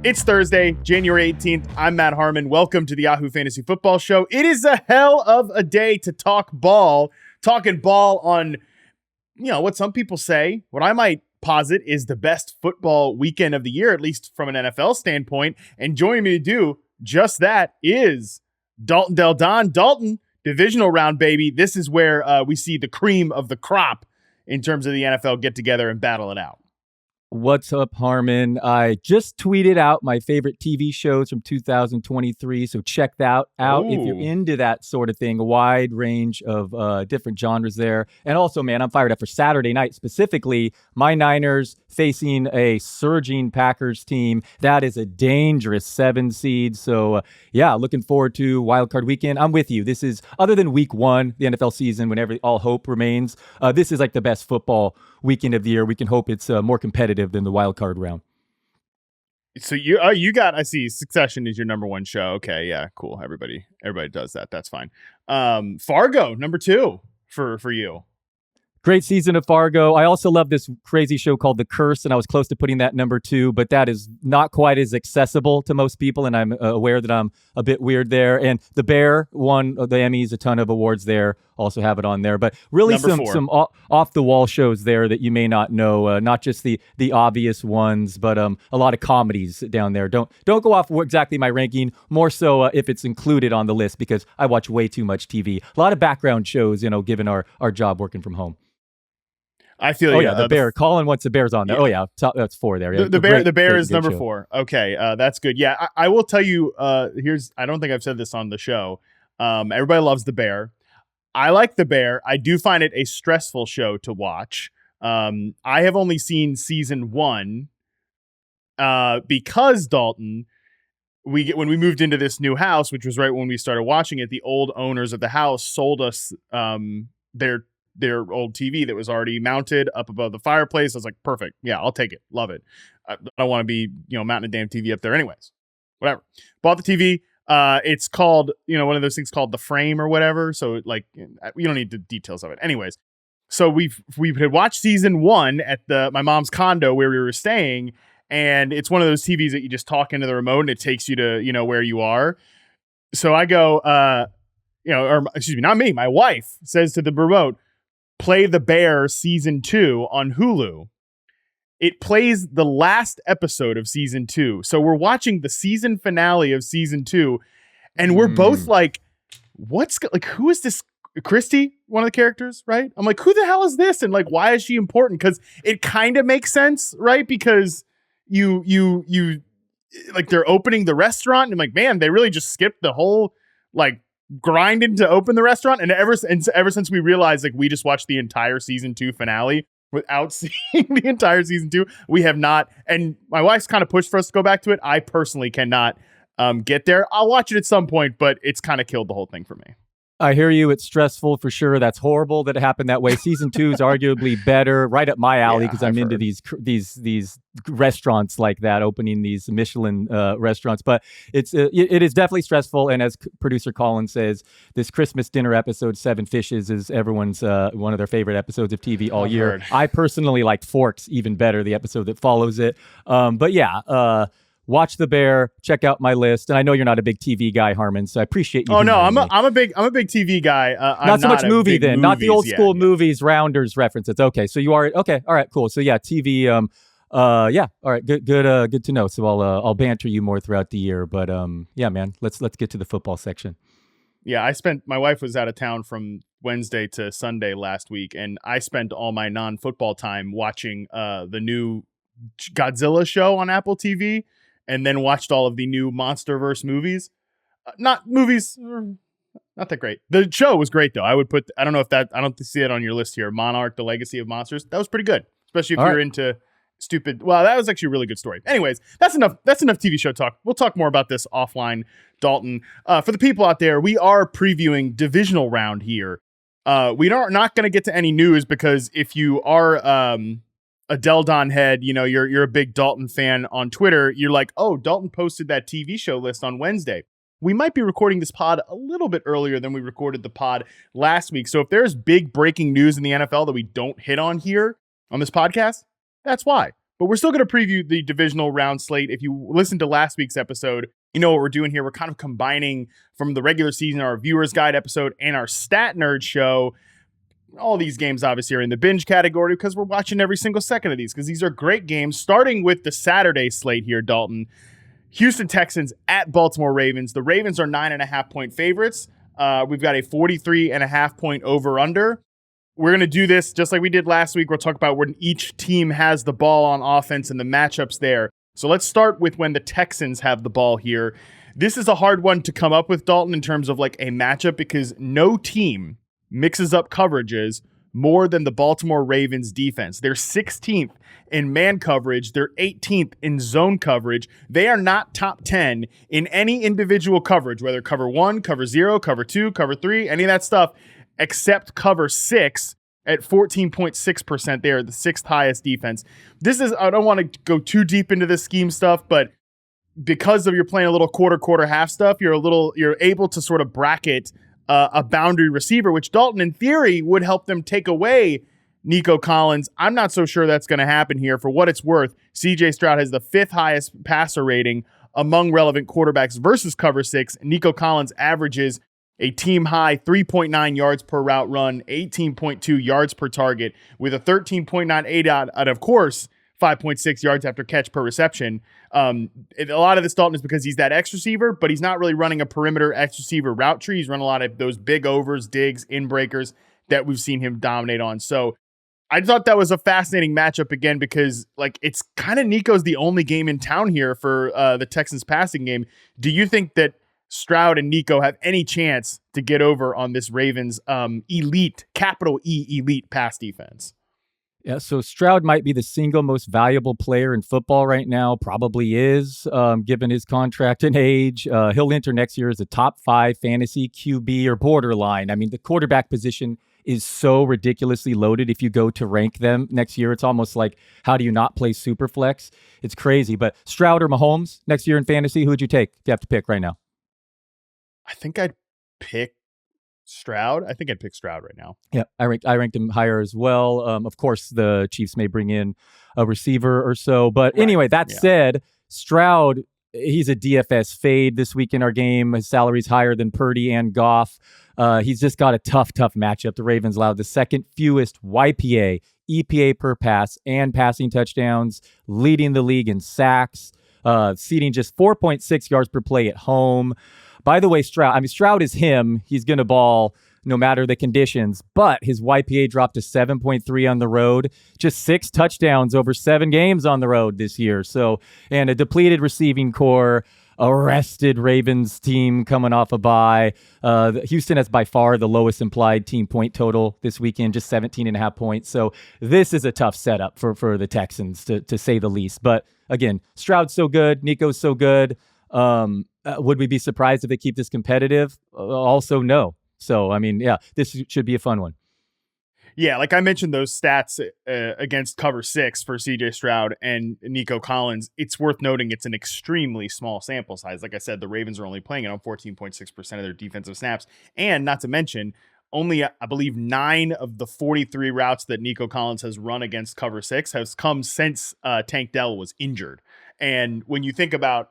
It's Thursday, January 18th. I'm Matt Harmon. Welcome to the Yahoo Fantasy Football Show. It is a hell of a day to talk ball. Talking ball on, what some people say, what I might posit is the best football weekend of the year, at least from an NFL standpoint. And joining me to do just that is Dalton Del Don. Dalton, Divisional Round, baby. This is where we see the cream of the crop in terms of the NFL get together and battle it out. What's up, Harmon? I just tweeted out my favorite TV shows from 2023, so check that out. Ooh. If you're into that sort of thing. A wide range of different genres there. And also, man, I'm fired up for Saturday night, specifically my Niners facing a surging Packers team. That is a dangerous 7 seed. So, looking forward to Wildcard Weekend. I'm with you. This is, other than week 1, the NFL season, when all hope remains, this is like the best football weekend of the year. We can hope it's more competitive than the wild card round. So you got, I see, Succession is your number one show. Okay, yeah, cool. Everybody does that. That's fine. Fargo, number 2 for you. Great season of Fargo. I also love this crazy show called The Curse, and I was close to putting that number 2, but that is not quite as accessible to most people, and I'm aware that I'm a bit weird there. And The Bear won the Emmys, a ton of awards there. Also have it on there, but really some off the wall shows there that you may not know. Not just the obvious ones, but a lot of comedies down there. Don't go off exactly my ranking. More so if it's included on the list, because I watch way too much TV. A lot of background shows, given our job working from home. I feel The Bear. Colin wants The Bear's on there. Yeah. That's 4 there. Yeah. The Bear is number 4. Okay, that's good. Yeah, I will tell you. I don't think I've said this on the show. Everybody loves The Bear. I like The Bear. I do find it a stressful show to watch. I have only seen season 1 because Dalton. When we moved into this new house, which was right when we started watching it, the old owners of the house sold us their old TV that was already mounted up above the fireplace. I was like, perfect. Yeah, I'll take it. Love it. I don't want to be, mounting a damn TV up there anyways. Whatever. Bought the TV. It's called, one of those things called The Frame or whatever. So like, we don't need the details of it. Anyways. So we had watched season 1 at my mom's condo where we were staying. And it's one of those TVs that you just talk into the remote and it takes you to, where you are. So I go, not me, my wife says to the remote, play The Bear season 2 on Hulu. It plays the last episode of season 2. So we're watching the season finale of season 2. And we're both like, who is this? Christy, one of the characters, right? I'm like, who the hell is this? And like, why is she important? Because it kind of makes sense, right? Because you like, they're opening the restaurant and I'm like, man, they really just skipped the whole like grinding to open the restaurant. And ever since we realized, like, we just watched the entire season 2 finale without seeing the entire season 2, we have not. And my wife's kind of pushed for us to go back to it. I personally cannot get there. I'll watch it at some point, but it's kind of killed the whole thing for me. I hear you. It's stressful for sure. That's horrible that it happened that way. Season 2 is arguably better, right up my alley, because I'm into these restaurants like that, opening these Michelin restaurants. But it is definitely stressful. And as producer Colin says, this Christmas dinner episode, 7 Fishes, is everyone's one of their favorite episodes of TV all year. Heard. I personally like Forks even better, the episode that follows it. Watch The Bear. Check out my list. And I know you're not a big TV guy, Harmon, so I appreciate you. Oh no, I'm a big TV guy. Not so much movie then. Not the old school movies Rounders references. Okay, so you are okay. All right, cool. So yeah, TV. All right, good to know. So I'll banter you more throughout the year. But man, let's get to the football section. Yeah, my wife was out of town from Wednesday to Sunday last week, and I spent all my non-football time watching the new Godzilla show on Apple TV. And then watched all of the new MonsterVerse movies. Not that great. The show was great though. I don't see it on your list here. Monarch: The Legacy of Monsters. That was pretty good, especially if you're into stupid. Well, that was actually a really good story. Anyways, that's enough TV show talk. We'll talk more about this offline, Dalton. For the people out there, we are previewing Divisional Round here. We are not going to get to any news because if you are a Del Don head, you're a big Dalton fan on Twitter, you're like, oh, Dalton posted that TV show list on Wednesday. We might be recording this pod a little bit earlier than we recorded the pod last week. So if there's big breaking news in the NFL that we don't hit on here on this podcast, that's why. But we're still going to preview the divisional round slate. If you listened to last week's episode, you know what we're doing here. We're kind of combining from the regular season, our Viewer's Guide episode, and our Stat Nerd show. All these games obviously are in the binge category because we're watching every single second of these because these are great games. Starting with the Saturday slate here, Dalton. Houston Texans at Baltimore Ravens. The Ravens are 9.5-point favorites. We've got a 43.5-point over-under. We're going to do this just like we did last week. We'll talk about when each team has the ball on offense and the matchups there. So let's start with when the Texans have the ball here. This is a hard one to come up with, Dalton, in terms of like a matchup because no team mixes up coverages more than the Baltimore Ravens defense. They're 16th in man coverage. They're 18th in zone coverage. They are not top 10 in any individual coverage, whether cover 1, cover 0, cover 2, cover 3, any of that stuff, except cover 6 at 14.6%. They are the 6th highest defense. This is, I don't want to go too deep into this scheme stuff, but because of you're playing a little quarter, half stuff, you're able to sort of bracket a boundary receiver, which Dalton, in theory, would help them take away Nico Collins. I'm not so sure that's going to happen here. For what it's worth, CJ Stroud has the 5th highest passer rating among relevant quarterbacks versus cover 6. Nico Collins averages a team-high 3.9 yards per route run, 18.2 yards per target, with a 13.98 out of course, 5.6 yards after catch per reception. A lot of this, Dalton, is because he's that X receiver, but he's not really running a perimeter X receiver route tree. He's running a lot of those big overs, digs, in breakers that we've seen him dominate on. So I thought that was a fascinating matchup again because like it's kind of Nico's the only game in town here for the Texans passing game. Do you think that Stroud and Nico have any chance to get over on this Ravens elite, capital E elite pass defense? Yeah, so Stroud might be the single most valuable player in football right now, probably is, given his contract and age. He'll enter next year as a top 5 fantasy QB or borderline. I mean, the quarterback position is so ridiculously loaded. If you go to rank them next year, it's almost like, how do you not play Superflex? It's crazy. But Stroud or Mahomes next year in fantasy, who would you take if you have to pick right now? I think I'd pick Stroud. I think I'd pick Stroud right now. Yeah, I ranked him higher as well. Of course, the Chiefs may bring in a receiver or so. But anyway, that said, Stroud, he's a DFS fade this week in our game. His salary's higher than Purdy and Goff. He's just got a tough matchup. The Ravens allowed the second fewest YPA, EPA per pass, and passing touchdowns, leading the league in sacks, ceding just 4.6 yards per play at home. By the way, Stroud is him. He's going to ball no matter the conditions, but his YPA dropped to 7.3 on the road, just 6 touchdowns over 7 games on the road this year. So, and a depleted receiving core, a rested Ravens team coming off a bye. Houston has by far the lowest implied team point total this weekend, just 17.5 points. So this is a tough setup for the Texans, to say the least. But again, Stroud's so good. Nico's so good. Would we be surprised if they keep this competitive? Also, no. So, I mean, yeah, this should be a fun one. Yeah, like I mentioned those stats against cover 6 for CJ Stroud and Nico Collins. It's worth noting it's an extremely small sample size. Like I said, the Ravens are only playing it on 14.6% of their defensive snaps. And not to mention, only, I believe, 9 of the 43 routes that Nico Collins has run against cover 6 has come since Tank Dell was injured. And when you think about,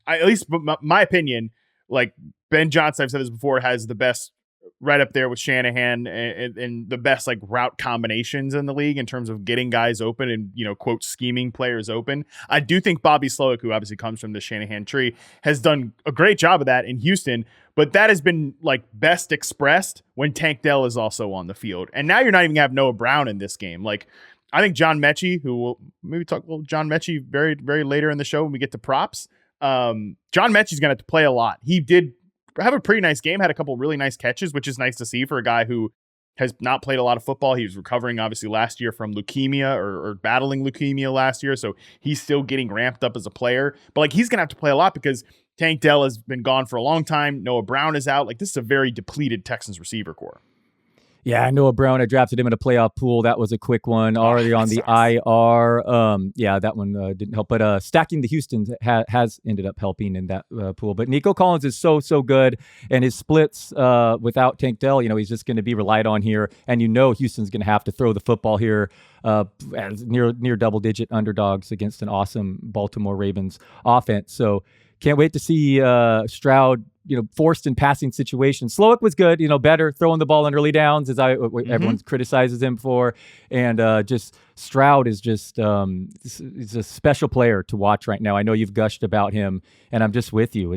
at least my opinion, like Ben Johnson, I've said this before, has the best, right up there with Shanahan and the best like route combinations in the league in terms of getting guys open and, you know, quote, scheming players open. I do think Bobby Slowick, who obviously comes from the Shanahan tree, has done a great job of that in Houston, but that has been like best expressed when Tank Dell is also on the field. And now you're not even gonna have Noah Brown in this game. Like, I think John Mechie, who will maybe talk about John Mechie very, very later in the show when we get to props. John Mechie's going to have to play a lot. He did have a pretty nice game, had a couple really nice catches, which is nice to see for a guy who has not played a lot of football. He was recovering, obviously, last year from leukemia or battling leukemia last year. So he's still getting ramped up as a player. But like, he's going to have to play a lot because Tank Dell has been gone for a long time. Noah Brown is out. Like, this is a very depleted Texans receiver core. Yeah, Noah Brown. I drafted him in a playoff pool. That was a quick one. Already on That the sucks. IR. Yeah, that one didn't help. But stacking the Houston has ended up helping in that pool. But Nico Collins is so good, and his splits without Tank Dell, he's just going to be relied on here. And Houston's going to have to throw the football here as near double digit underdogs against an awesome Baltimore Ravens offense. So can't wait to see Stroud forced in passing situations. Slowick was good, better throwing the ball on early downs, as everyone criticizes him for. And just Stroud is just he's a special player to watch right now. I know you've gushed about him, and I'm just with you.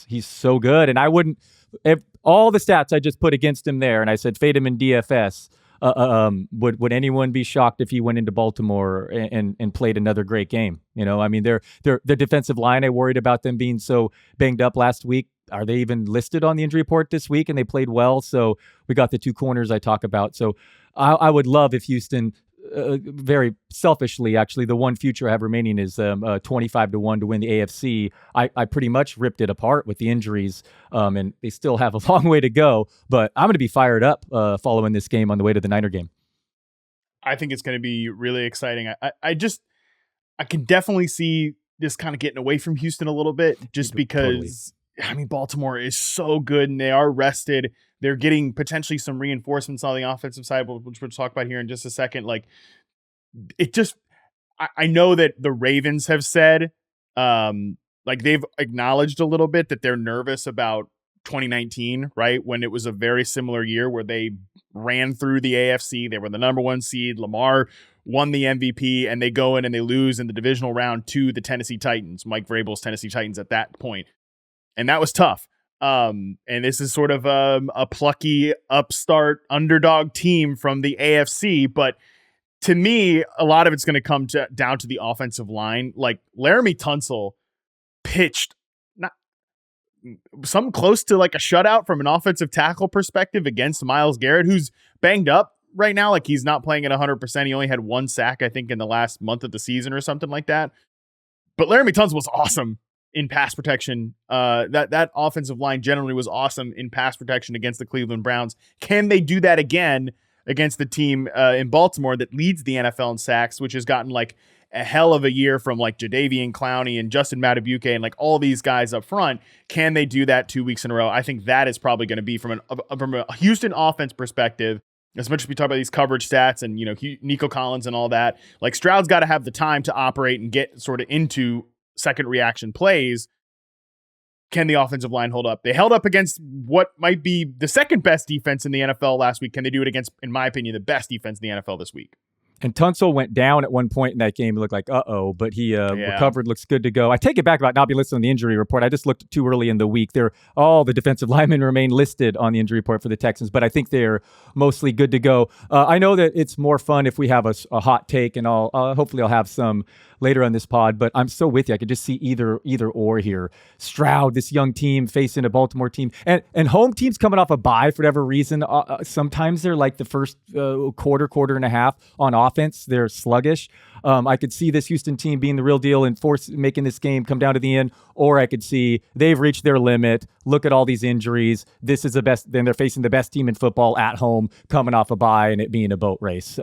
He's so good. And I wouldn't, if all the stats I just put against him there, and I said fade him in DFS. Would anyone be shocked if he went into Baltimore and played another great game? I mean, their defensive line, I worried about them being so banged up last week. Are they even listed on the injury report this week? And they played well. So we got the two corners I talk about. So I would love if Houston, very selfishly, actually, the one future I have remaining is 25-1 to win the AFC. I pretty much ripped it apart with the injuries, and they still have a long way to go. But I'm going to be fired up following this game on the way to the Niner game. I think it's going to be really exciting. I can definitely see this kind of getting away from Houston a little bit, just because, I mean, Baltimore is so good and they are rested. They're getting potentially some reinforcements on the offensive side, which we'll talk about here in just a second. Like, I know that the Ravens have said, like, they've acknowledged a little bit that they're nervous about 2019, right? When it was a very similar year where they ran through the AFC. They were the number one seed. Lamar won the MVP, and they go in and they lose in the divisional round to the Tennessee Titans, Mike Vrabel's Tennessee Titans at that point. And that was tough. And this is sort of a plucky upstart underdog team from the AFC. But to me, a lot of it's going to come down to the offensive line. Like, Laramie Tunsil pitched something close to like a shutout from an offensive tackle perspective against Myles Garrett, who's banged up right now. Like, he's not playing at 100%. He only had one sack, I think, in the last month of the season or something like that. But Laramie Tunsil was awesome in pass protection. That offensive line generally was awesome in pass protection against the Cleveland Browns. Can they do that again against the team in Baltimore that leads the NFL in sacks, which has gotten like a hell of a year from like Jadeveon Clowney and Justin Madubuike and like all these guys up front? Can they do that 2 weeks in a row? I think that is probably going to be from a Houston offense perspective. As much as we talk about these coverage stats and, Nico Collins and all that, like, Stroud's got to have the time to operate and get sort of into second reaction plays. Can the offensive line hold up? They held up against what might be the second best defense in the NFL last week. Can they do it against, in my opinion, the best defense in the NFL this week? And Tunsil went down at one point in that game. It looked like, but he recovered, looks good to go. I take it back about not being listed on the injury report. I just looked too early in the week. All the defensive linemen remain listed on the injury report for the Texans, but I think they're mostly good to go. I know that it's more fun if we have a hot take, and hopefully I'll have some later on this pod, but I'm so with you. I could just see either or here. Stroud, this young team facing a Baltimore team, and home teams coming off a bye for whatever reason. Sometimes they're like the first quarter and a half on offense, they're sluggish. I could see this Houston team being the real deal and making this game come down to the end, or I could see they've reached their limit. Look at all these injuries. This is the best. Then they're facing the best team in football at home, coming off a bye, and it being a boat race.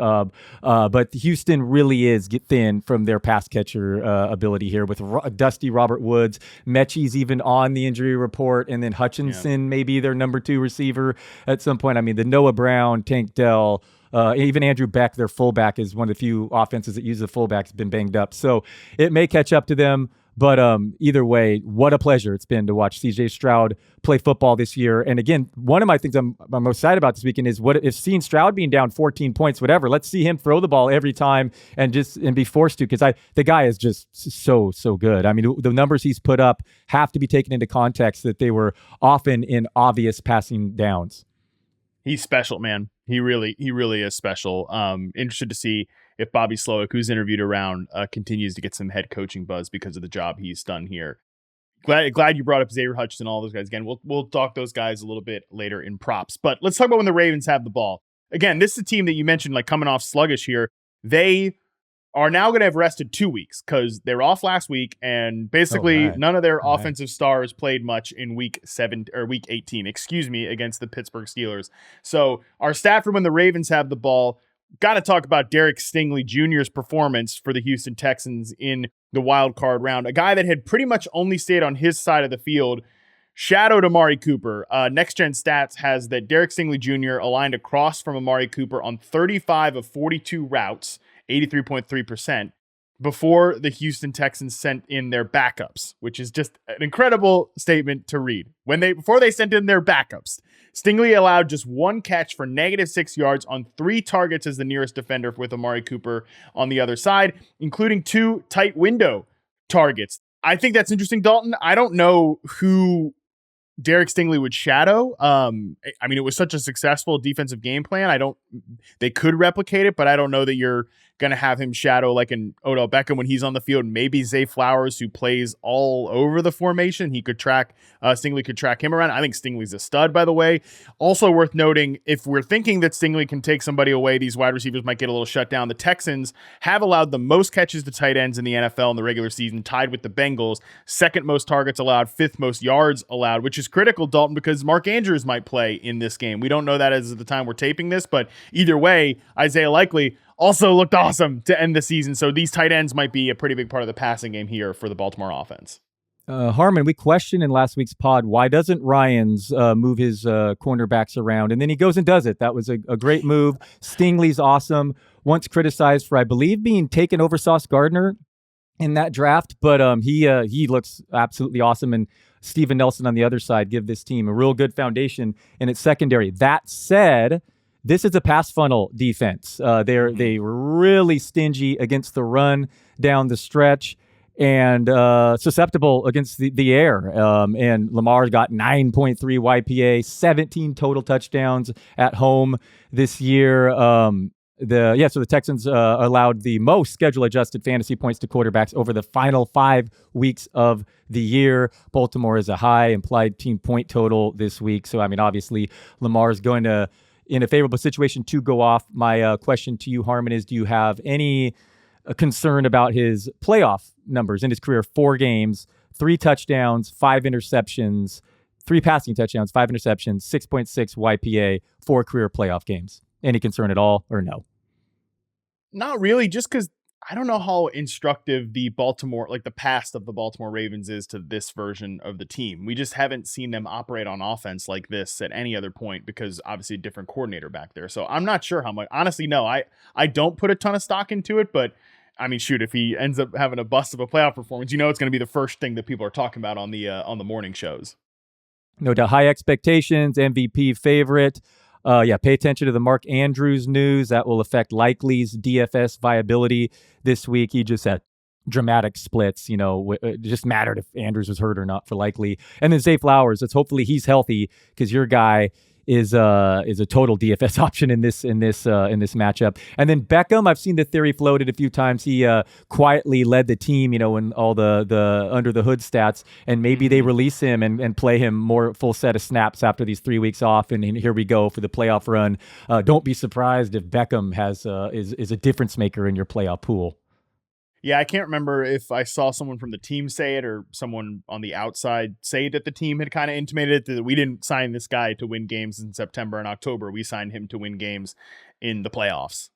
But Houston really is thin from their pass catcher ability here with Dusty Robert Woods. Mechie's even on the injury report, and then Hutchinson maybe their number 2 receiver at some point. I mean, the Noah Brown, Tank Dell, even Andrew Beck, their fullback, is one of the few offenses that uses a fullback, has been banged up. So it may catch up to them. But either way, what a pleasure it's been to watch C.J. Stroud play football this year. And again, one of my things I'm most excited about this weekend is what if seeing Stroud being down 14 points, whatever. Let's see him throw the ball every time and be forced to, because the guy is just so good. I mean, the numbers he's put up have to be taken into context that they were often in obvious passing downs. He's special, man. He really is special. Interested to see if Bobby Slowick, who's interviewed around, continues to get some head coaching buzz because of the job he's done here. Glad you brought up Xavier Hutchinson, all those guys. Again, we'll talk those guys a little bit later in props. But let's talk about when the Ravens have the ball. Again, this is a team that you mentioned, like, coming off sluggish here. They are now going to have rested 2 weeks because they were off last week, and basically none of their offensive stars played much in week 18, against the Pittsburgh Steelers. So our stat from when the Ravens have the ball, got to talk about Derek Stingley Jr.'s performance for the Houston Texans in the wild card round. A guy that had pretty much only stayed on his side of the field, shadowed Amari Cooper. Next Gen Stats has that Derek Stingley Jr. aligned across from Amari Cooper on 35 of 42 routes, 83.3%, before the Houston Texans sent in their backups, which is just an incredible statement to read. Before they sent in their backups, Stingley allowed just one catch for -6 yards on 3 targets as the nearest defender with Amari Cooper on the other side, including 2 tight window targets. I think that's interesting, Dalton. I don't know who Derek Stingley would shadow. I mean, it was such a successful defensive game plan. They could replicate it, but I don't know that you're going to have him shadow like an Odell Beckham when he's on the field. Maybe Zay Flowers, who plays all over the formation. Stingley could track him around. I think Stingley's a stud, by the way. Also worth noting, if we're thinking that Stingley can take somebody away, these wide receivers might get a little shut down. The Texans have allowed the most catches to tight ends in the NFL in the regular season, tied with the Bengals. Second most targets allowed, 5th most yards allowed, which is critical, Dalton, because Mark Andrews might play in this game. We don't know that as of the time we're taping this, but either way, Isaiah Likely also looked awesome to end the season. So these tight ends might be a pretty big part of the passing game here for the Baltimore offense. Harmon, we questioned in last week's pod, why doesn't Ryans move his cornerbacks around? And then he goes and does it. That was a great move. Stingley's awesome. Once criticized for, I believe, being taken over Sauce Gardner in that draft, but he looks absolutely awesome. And Steven Nelson on the other side give this team a real good foundation in its secondary. That said, this is a pass funnel defense. They were really stingy against the run down the stretch and susceptible against the air. And Lamar's got 9.3 YPA, 17 total touchdowns at home this year. So the Texans allowed the most schedule-adjusted fantasy points to quarterbacks over the final 5 weeks of the year. Baltimore is a high implied team point total this week. So, I mean, obviously, Lamar's going to, in a favorable situation, to go off. My question to you, Harmon, is do you have any concern about his playoff numbers in his career? 4 games, 3 touchdowns, 5 interceptions, 3 passing touchdowns, 5 interceptions, 6.6 YPA, 4 career playoff games. Any concern at all or no? Not really, just because I don't know how instructive the past of the Baltimore Ravens is to this version of the team. We just haven't seen them operate on offense like this at any other point because obviously a different coordinator back there. So I'm not sure how much. Honestly, no, I don't put a ton of stock into it, but I mean, shoot, if he ends up having a bust of a playoff performance, it's going to be the first thing that people are talking about on the morning shows. No doubt. High expectations, MVP favorite. Pay attention to the Mark Andrews news. That will affect Likely's DFS viability this week. He just had dramatic splits. It just mattered if Andrews was hurt or not for Likely. And then Zay Flowers. Hopefully he's healthy because your guy is a total DFS option in this matchup. And then Beckham, I've seen the theory floated a few times. He quietly led the team, in all the under the hood stats, and maybe they release him and play him more full set of snaps after these 3 weeks off. And here we go for the playoff run. Don't be surprised if Beckham is a difference maker in your playoff pool. Yeah, I can't remember if I saw someone from the team say it or someone on the outside say that the team had kind of intimated it, that we didn't sign this guy to win games in September and October. We signed him to win games in the playoffs.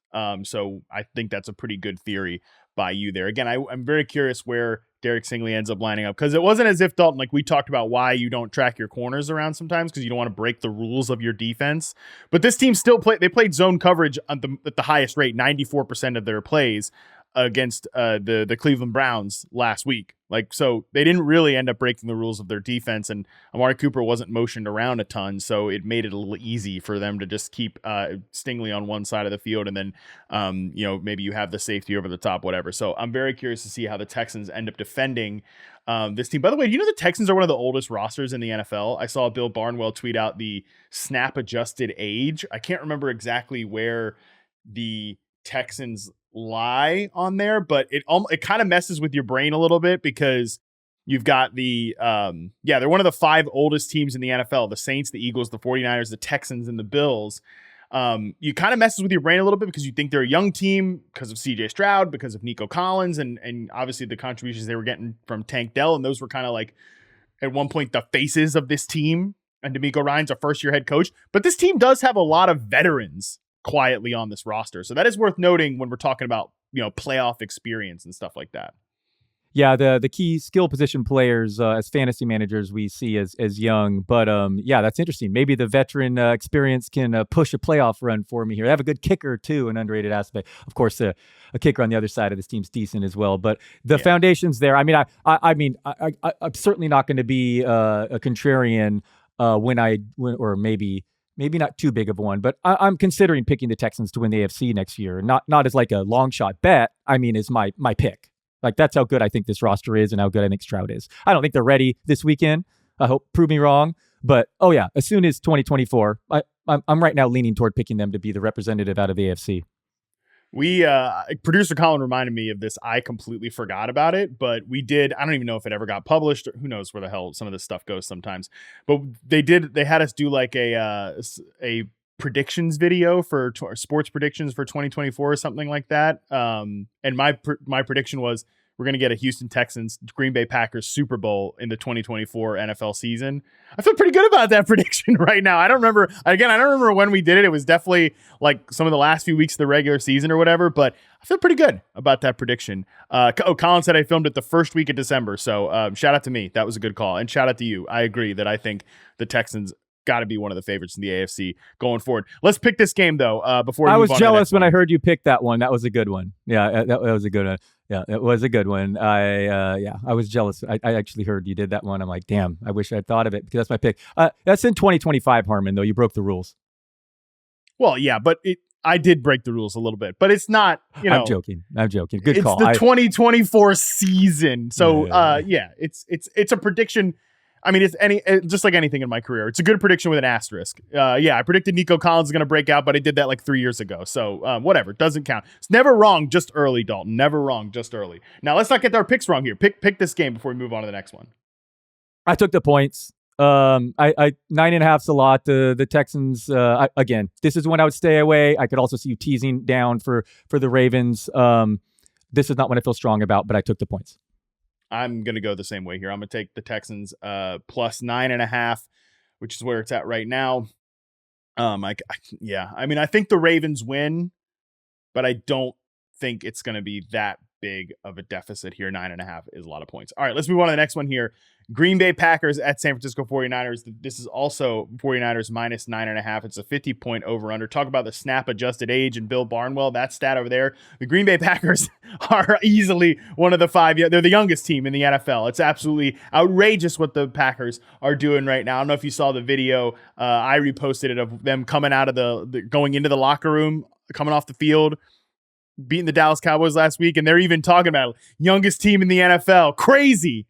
So I think that's a pretty good theory by you there. Again, I'm very curious where Derek Stingley ends up lining up, because it wasn't as if, Dalton, like we talked about why you don't track your corners around sometimes because you don't want to break the rules of your defense. But this team still played zone coverage at the highest rate, 94% of their plays, against the Cleveland Browns last week. So they didn't really end up breaking the rules of their defense, and Amari Cooper wasn't motioned around a ton, so it made it a little easy for them to just keep Stingley on one side of the field, and then maybe you have the safety over the top, whatever. So I'm very curious to see how the Texans end up defending this team. By the way, do you know the Texans are one of the oldest rosters in the NFL? I saw Bill Barnwell tweet out the snap adjusted age. I can't remember exactly where the Texans lie on there, but it kind of messes with your brain a little bit because you've got they're one of the 5 oldest teams in the NFL: the Saints, the Eagles, the 49ers, the Texans, and the Bills. You kind of messes with your brain a little bit because you think they're a young team because of CJ Stroud, because of Nico Collins, and obviously the contributions they were getting from Tank Dell. And those were kind of like at one point the faces of this team. And D'Amico Ryan's a first-year head coach. But this team does have a lot of veterans quietly on this roster. So that is worth noting when we're talking about, playoff experience and stuff like that. Yeah, the key skill position players as fantasy managers we see as young, but yeah, that's interesting. Maybe the veteran experience can push a playoff run for me here. They have a good kicker too, an underrated aspect. Of course, a kicker on the other side of this team's decent as well. But the foundation's there. I mean, I'm certainly not going to be a contrarian or maybe not too big of one, but I'm considering picking the Texans to win the AFC next year. Not as like a long shot bet. I mean, is my pick. Like, that's how good I think this roster is and how good I think Stroud is. I don't think they're ready this weekend. I hope, prove me wrong. But, oh yeah, as soon as 2024, I'm right now leaning toward picking them to be the representative out of the AFC. Producer Colin reminded me of this. I completely forgot about it, but we did. I don't even know if it ever got published. Or who knows where the hell some of this stuff goes sometimes. But they had us do like a predictions video for sports predictions for 2024 or something like that. And my prediction was we're going to get a Houston Texans, Green Bay Packers Super Bowl in the 2024 NFL season. I feel pretty good about that prediction right now. I don't remember when we did it. It was definitely like some of the last few weeks of the regular season or whatever, but I feel pretty good about that prediction. Colin said I filmed it the first week of December. So shout out to me. That was a good call. And shout out to you. I agree that I think the Texans got to be one of the favorites in the AFC going forward. Let's pick this game though. Before I was jealous when I heard you pick that one. That was a good one. Yeah, that was a good one. Yeah, it was a good one. I was jealous. I actually heard you did that one. I'm like, damn, I wish I'd thought of it because that's my pick. That's in 2025, Harmon, though. You broke the rules. Well, yeah, but I did break the rules a little bit, but it's not, I'm joking. Good call. It's the 2024 season. So, it's a prediction. I mean, it's just like anything in my career. It's a good prediction with an asterisk. I predicted Nico Collins is going to break out, but I did that like 3 years ago. So whatever, doesn't count. It's never wrong, just early, Dalton. Never wrong, just early. Now let's not get our picks wrong here. Pick this game before we move on to the next one. I took the points. 9.5's a lot. The Texans, again, this is when I would stay away. I could also see you teasing down for the Ravens. This is not one I feel strong about, but I took the points. I'm going to go the same way here. I'm going to take the Texans plus 9.5, which is where it's at right now. I mean, I think the Ravens win, but I don't think it's going to be that big of a deficit here. 9.5 is a lot of points. All right, let's move on to the next one here. Green Bay Packers at San Francisco 49ers. This is also 49ers minus 9.5. It's a 50-point over-under. Talk about the snap-adjusted age and Bill Barnwell. That stat over there. The Green Bay Packers are easily one of the five. They're the youngest team in the NFL. It's absolutely outrageous what the Packers are doing right now. I don't know if you saw the video. I reposted it of them coming out of going into the locker room, coming off the field, beating the Dallas Cowboys last week, and they're even talking about youngest team in the NFL. Crazy.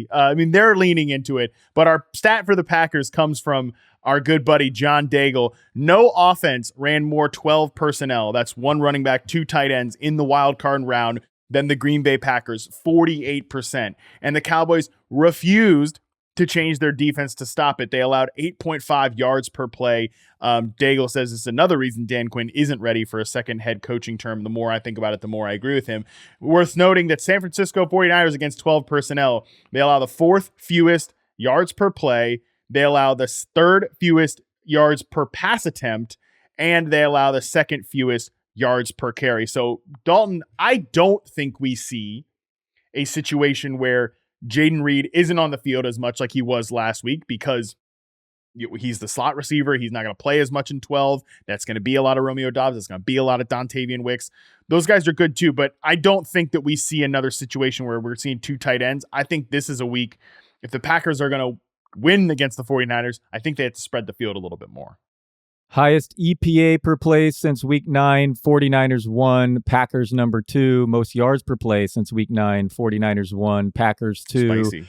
I mean, they're leaning into it, but our stat for the Packers comes from our good buddy John Daigle. No offense ran more 12 personnel. That's one running back, two tight ends in the wild card round than the Green Bay Packers, 48%. And the Cowboys refused to change their defense to stop it. They allowed 8.5 yards per play. Daigle says it's another reason Dan Quinn isn't ready for a second head coaching term. The more I think about it, the more I agree with him. Worth noting that San Francisco 49ers against 12 personnel, they allow the fourth fewest yards per play. They allow the third fewest yards per pass attempt, and they allow the second fewest yards per carry. So, Dalton, I don't think we see a situation where Jaden Reed isn't on the field as much like he was last week because he's the slot receiver. He's not going to play as much in 12. That's going to be a lot of Romeo Doubs. It's going to be a lot of Dontavian Wicks. Those guys are good too, but I don't think that we see another situation where we're seeing two tight ends. I think this is a week. If the Packers are going to win against the 49ers, I think they have to spread the field a little bit more. Highest EPA per play since week 9, 49ers 1, Packers number 2. Most yards per play since week 9, 49ers 1, Packers 2. Spicy.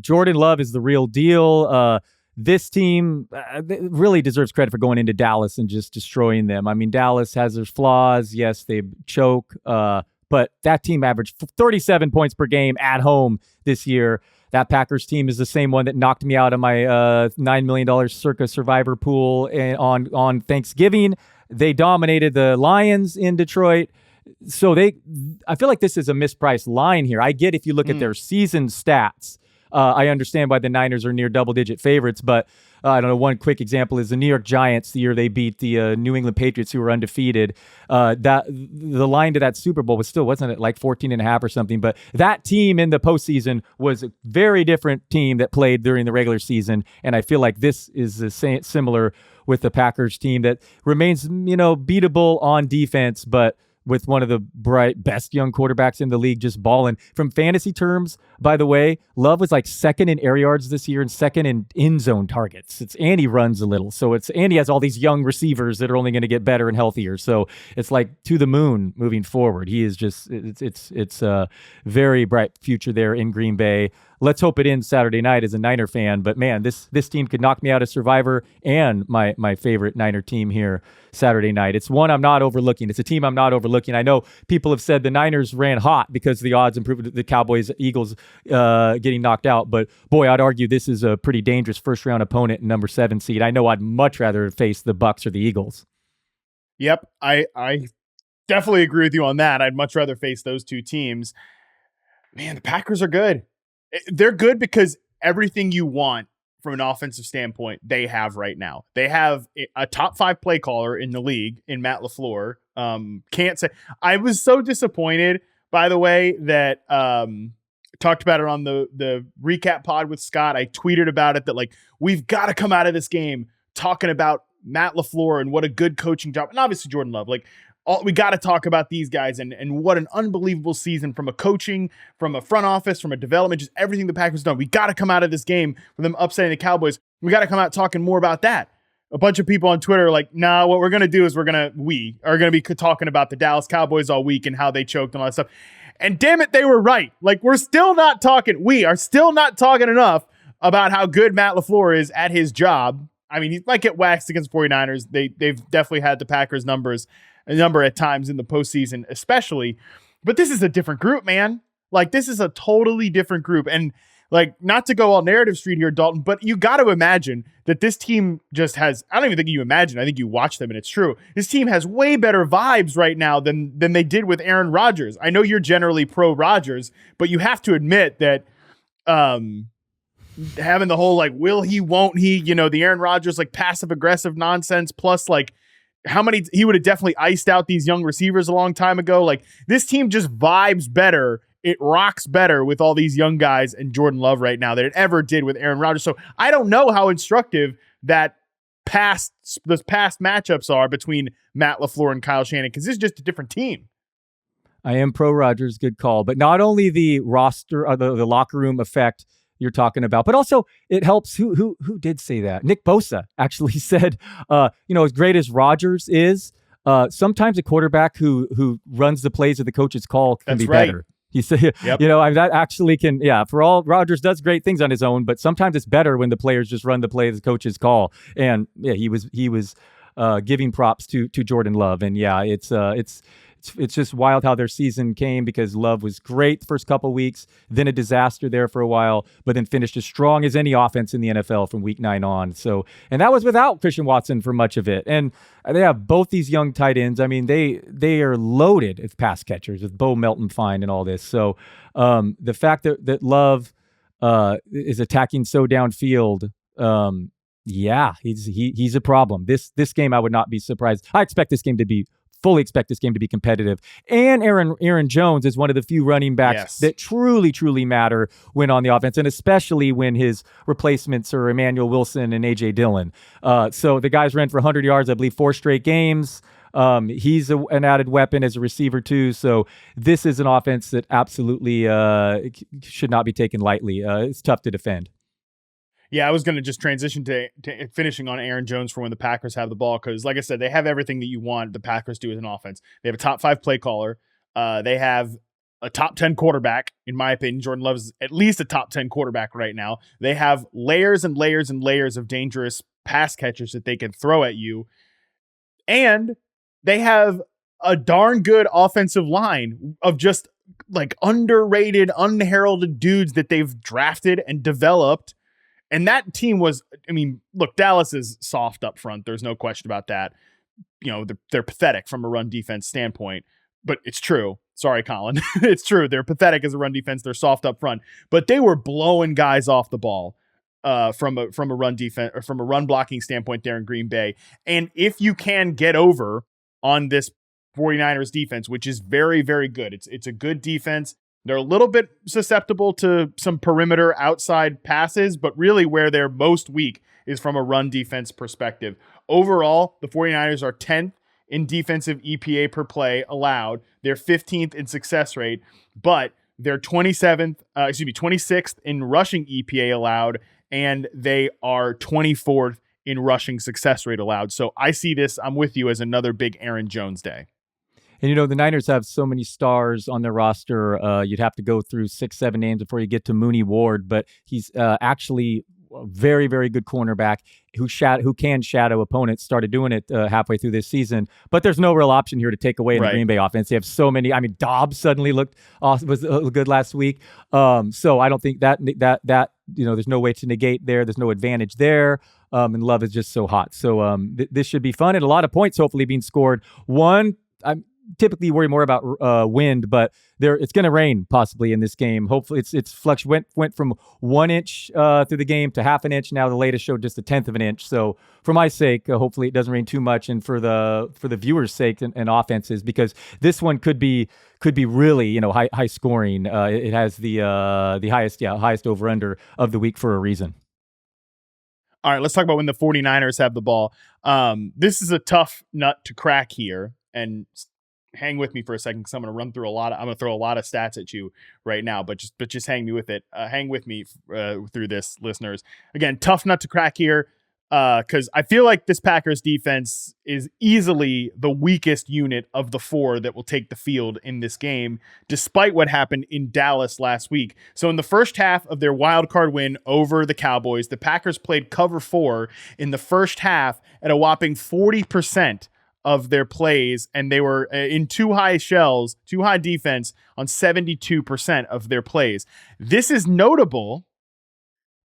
Jordan Love is the real deal. This team really deserves credit for going into Dallas and just destroying them. I mean, Dallas has their flaws. Yes, they choke, but that team averaged 37 points per game at home this year. That Packers team is the same one that knocked me out of my $9 million circa survivor pool on Thanksgiving. They dominated the Lions in Detroit. So I feel like this is a mispriced line here. I get if you look at their season stats, I understand why the Niners are near double-digit favorites, but I don't know. One quick example is the New York Giants, the year they beat the New England Patriots, who were undefeated. That the line to that Super Bowl was still, wasn't it like 14.5 or something? But that team in the postseason was a very different team that played during the regular season, and I feel like this is similar with the Packers team that remains, beatable on defense, but with one of the best young quarterbacks in the league just balling. From fantasy terms, by the way, Love was like second in air yards this year and second in end zone targets. And he runs a little. So he has all these young receivers that are only going to get better and healthier. So it's like to the moon moving forward. He is just, it's a very bright future there in Green Bay. Let's hope it ends Saturday night as a Niner fan. But man, this team could knock me out of Survivor and my favorite Niner team here Saturday night. It's one I'm not overlooking. It's a team I'm not overlooking. I know people have said the Niners ran hot because the odds improved the Cowboys, Eagles getting knocked out. But boy, I'd argue this is a pretty dangerous first round opponent, number 7 seed. I know I'd much rather face the Bucs or the Eagles. Yep, I definitely agree with you on that. I'd much rather face those two teams. Man, the Packers are good. They're good because everything you want from an offensive standpoint, they have right now. They have a top 5 play caller in the league in Matt LaFleur. Can't say I was so disappointed, by the way, that talked about it on the recap pod with Scott. I tweeted about it that like we've got to come out of this game talking about Matt LaFleur and what a good coaching job, and obviously Jordan Love. Like we got to talk about these guys and what an unbelievable season from a coaching, from a front office, from a development, just everything the Packers done. We got to come out of this game with them upsetting the Cowboys. We got to come out talking more about that. A bunch of people on Twitter are like, nah, what we're going to do is we are going to be talking about the Dallas Cowboys all week and how they choked and all that stuff. And damn it, they were right. Like we are still not talking enough about how good Matt LaFleur is at his job. I mean, he might get waxed against 49ers. They've definitely had the Packers number at times in the postseason, especially. But this is a different group, man. Like, this is a totally different group. And, like, not to go all narrative street here, Dalton, but you got to imagine that this team just has, I don't even think you imagine, I think you watch them and it's true. This team has way better vibes right now than they did with Aaron Rodgers. I know you're generally pro Rodgers, but you have to admit that having the whole, like, will he, won't he, the Aaron Rodgers, like, passive-aggressive nonsense, plus, like, how many he would have definitely iced out these young receivers a long time ago. Like, this team just vibes better. It rocks better with all these young guys and Jordan Love right now than it ever did with Aaron Rodgers. So I don't know how instructive those past matchups are between Matt LaFleur and Kyle Shanahan, because this is just a different team. I am pro Rodgers, good call. But not only the roster or the locker room effect you're talking about, but also it helps. Who did say that? Nick Bosa actually said, as great as Rodgers is, sometimes a quarterback who runs the plays of the coach's call can be better. He said, yep. That actually can, for all Rodgers does great things on his own, but sometimes it's better when the players just run the play of the coach's call. And he was giving props to Jordan Love. And it's just wild how their season came, because Love was great the first couple weeks, then a disaster there for a while, but then finished as strong as any offense in the NFL from week 9 on. So, and that was without Christian Watson for much of it. And they have both these young tight ends. I mean, they are loaded with pass catchers with Bo Melton Fine and all this. So the fact that Love is attacking so downfield, he's a problem. This game, I would not be surprised. I fully expect this game to be competitive. And Aaron Jones is one of the few running backs that truly, truly matter when on the offense, and especially when his replacements are Emmanuel Wilson and A.J. Dillon. So the guys ran for 100 yards, I believe, 4 straight games. He's an added weapon as a receiver too. So this is an offense that absolutely should not be taken lightly. It's tough to defend. Yeah, I was going to just transition to finishing on Aaron Jones for when the Packers have the ball, because, like I said, they have everything that you want the Packers do as an offense. They have a top 5 play caller. They have a top 10 quarterback, in my opinion. Jordan Love is at least a top 10 quarterback right now. They have layers and layers and layers of dangerous pass catchers that they can throw at you. And they have a darn good offensive line of just like underrated, unheralded dudes that they've drafted and developed. And that team was, I mean, look, Dallas is soft up front. There's no question about that. They're pathetic from a run defense standpoint, but it's true. Sorry, Colin. It's true. They're pathetic as a run defense. They're soft up front, but they were blowing guys off the ball from a run defense or from a run blocking standpoint there in Green Bay. And if you can get over on this 49ers defense, which is very, very good. It's a good defense. They're a little bit susceptible to some perimeter outside passes, but really where they're most weak is from a run defense perspective. Overall, the 49ers are 10th in defensive EPA per play allowed. They're 15th in success rate, but they're 26th in rushing EPA allowed, and they are 24th in rushing success rate allowed. So I see this, I'm with you, as another big Aaron Jones day. And, the Niners have so many stars on their roster. You'd have to go through 6-7 names before you get to Mooney Ward, but he's actually a very, very good cornerback who can shadow opponents. Started doing it halfway through this season, but there's no real option here to take away in the Green Bay offense. They have so many. I mean, Dobbs suddenly was good last week. So I don't think that there's no way to negate there. There's no advantage there. And Love is just so hot. So this should be fun and a lot of points hopefully being scored. I'm typically worry more about wind, but it's going to rain possibly in this game. Hopefully it's went from 1 inch through the game to half an inch. Now the latest showed just 1/10 of an inch. So for my sake, hopefully it doesn't rain too much, and for the viewers' sake and offenses, because this one could be really high scoring. It has the highest over under of the week for a reason. All right, let's talk about when the 49ers have the ball. This is a tough nut to crack here, and hang with me for a second because I'm going to throw a lot of stats at you right now, but just hang me with it. Hang with me through this, listeners. Again, tough nut to crack here because I feel like this Packers defense is easily the weakest unit of the four that will take the field in this game, despite what happened in Dallas last week. So in the first half of their wild card win over the Cowboys, the Packers played cover 4 in the first half at a whopping 40% of their plays, and they were in too high defense on 72% of their plays. This is notable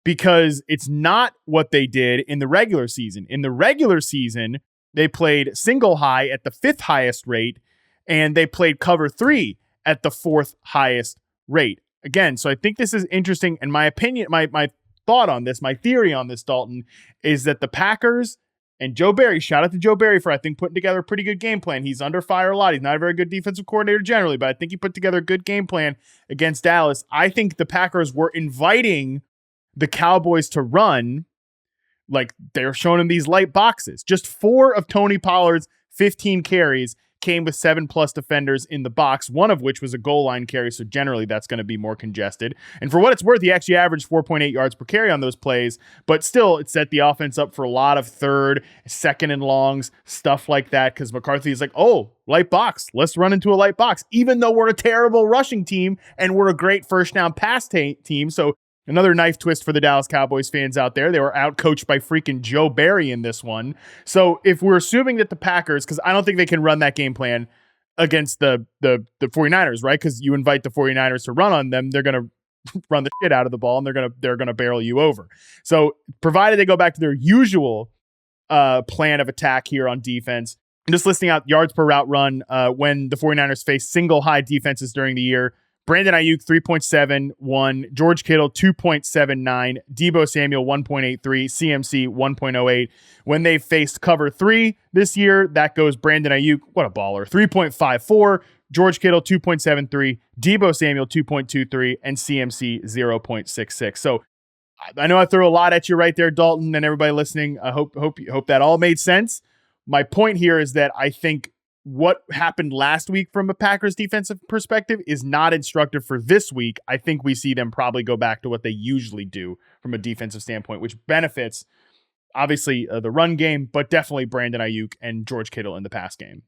because it's not what they did in the regular season. In the regular season, they played single high at the 5th highest rate, and they played cover 3 at the 4th highest rate. Again, so I think this is interesting, and my opinion, my thought on this, my theory on this, Dalton, is that the Packers and Joe Barry, shout out to Joe Barry for, I think, putting together a pretty good game plan. He's under fire a lot. He's not a very good defensive coordinator generally, but I think he put together a good game plan against Dallas. I think the Packers were inviting the Cowboys to run, like they're showing them these light boxes. Just 4 of Tony Pollard's 15 carries came with 7+ defenders in the box, one of which was a goal line carry, so generally that's going to be more congested. And for what it's worth, he actually averaged 4.8 yards per carry on those plays, but still it set the offense up for a lot of 3rd, 2nd and longs, stuff like that, because McCarthy is like, oh, light box, let's run into a light box, even though we're a terrible rushing team and we're a great first down pass team. So another knife twist for the Dallas Cowboys fans out there. They were outcoached by freaking Joe Barry in this one. So if we're assuming that the Packers, because I don't think they can run that game plan against the 49ers, right? Because you invite the 49ers to run on them, they're going to run the shit out of the ball and they're going to barrel you over. So provided they go back to their usual plan of attack here on defense, I'm just listing out yards per route run when the 49ers face single high defenses during the year. Brandon Ayuk, 3.71. George Kittle, 2.79. Deebo Samuel, 1.83. CMC, 1.08. When they faced cover 3 this year, that goes Brandon Ayuk, what a baller, 3.54. George Kittle, 2.73. Deebo Samuel, 2.23. And CMC, 0.66. So I know I threw a lot at you right there, Dalton, and everybody listening. I hope that all made sense. My point here is that I think what happened last week from a Packers defensive perspective is not instructive for this week. I think we see them probably go back to what they usually do from a defensive standpoint, which benefits obviously the run game, but definitely Brandon Ayuk and George Kittle in the pass game.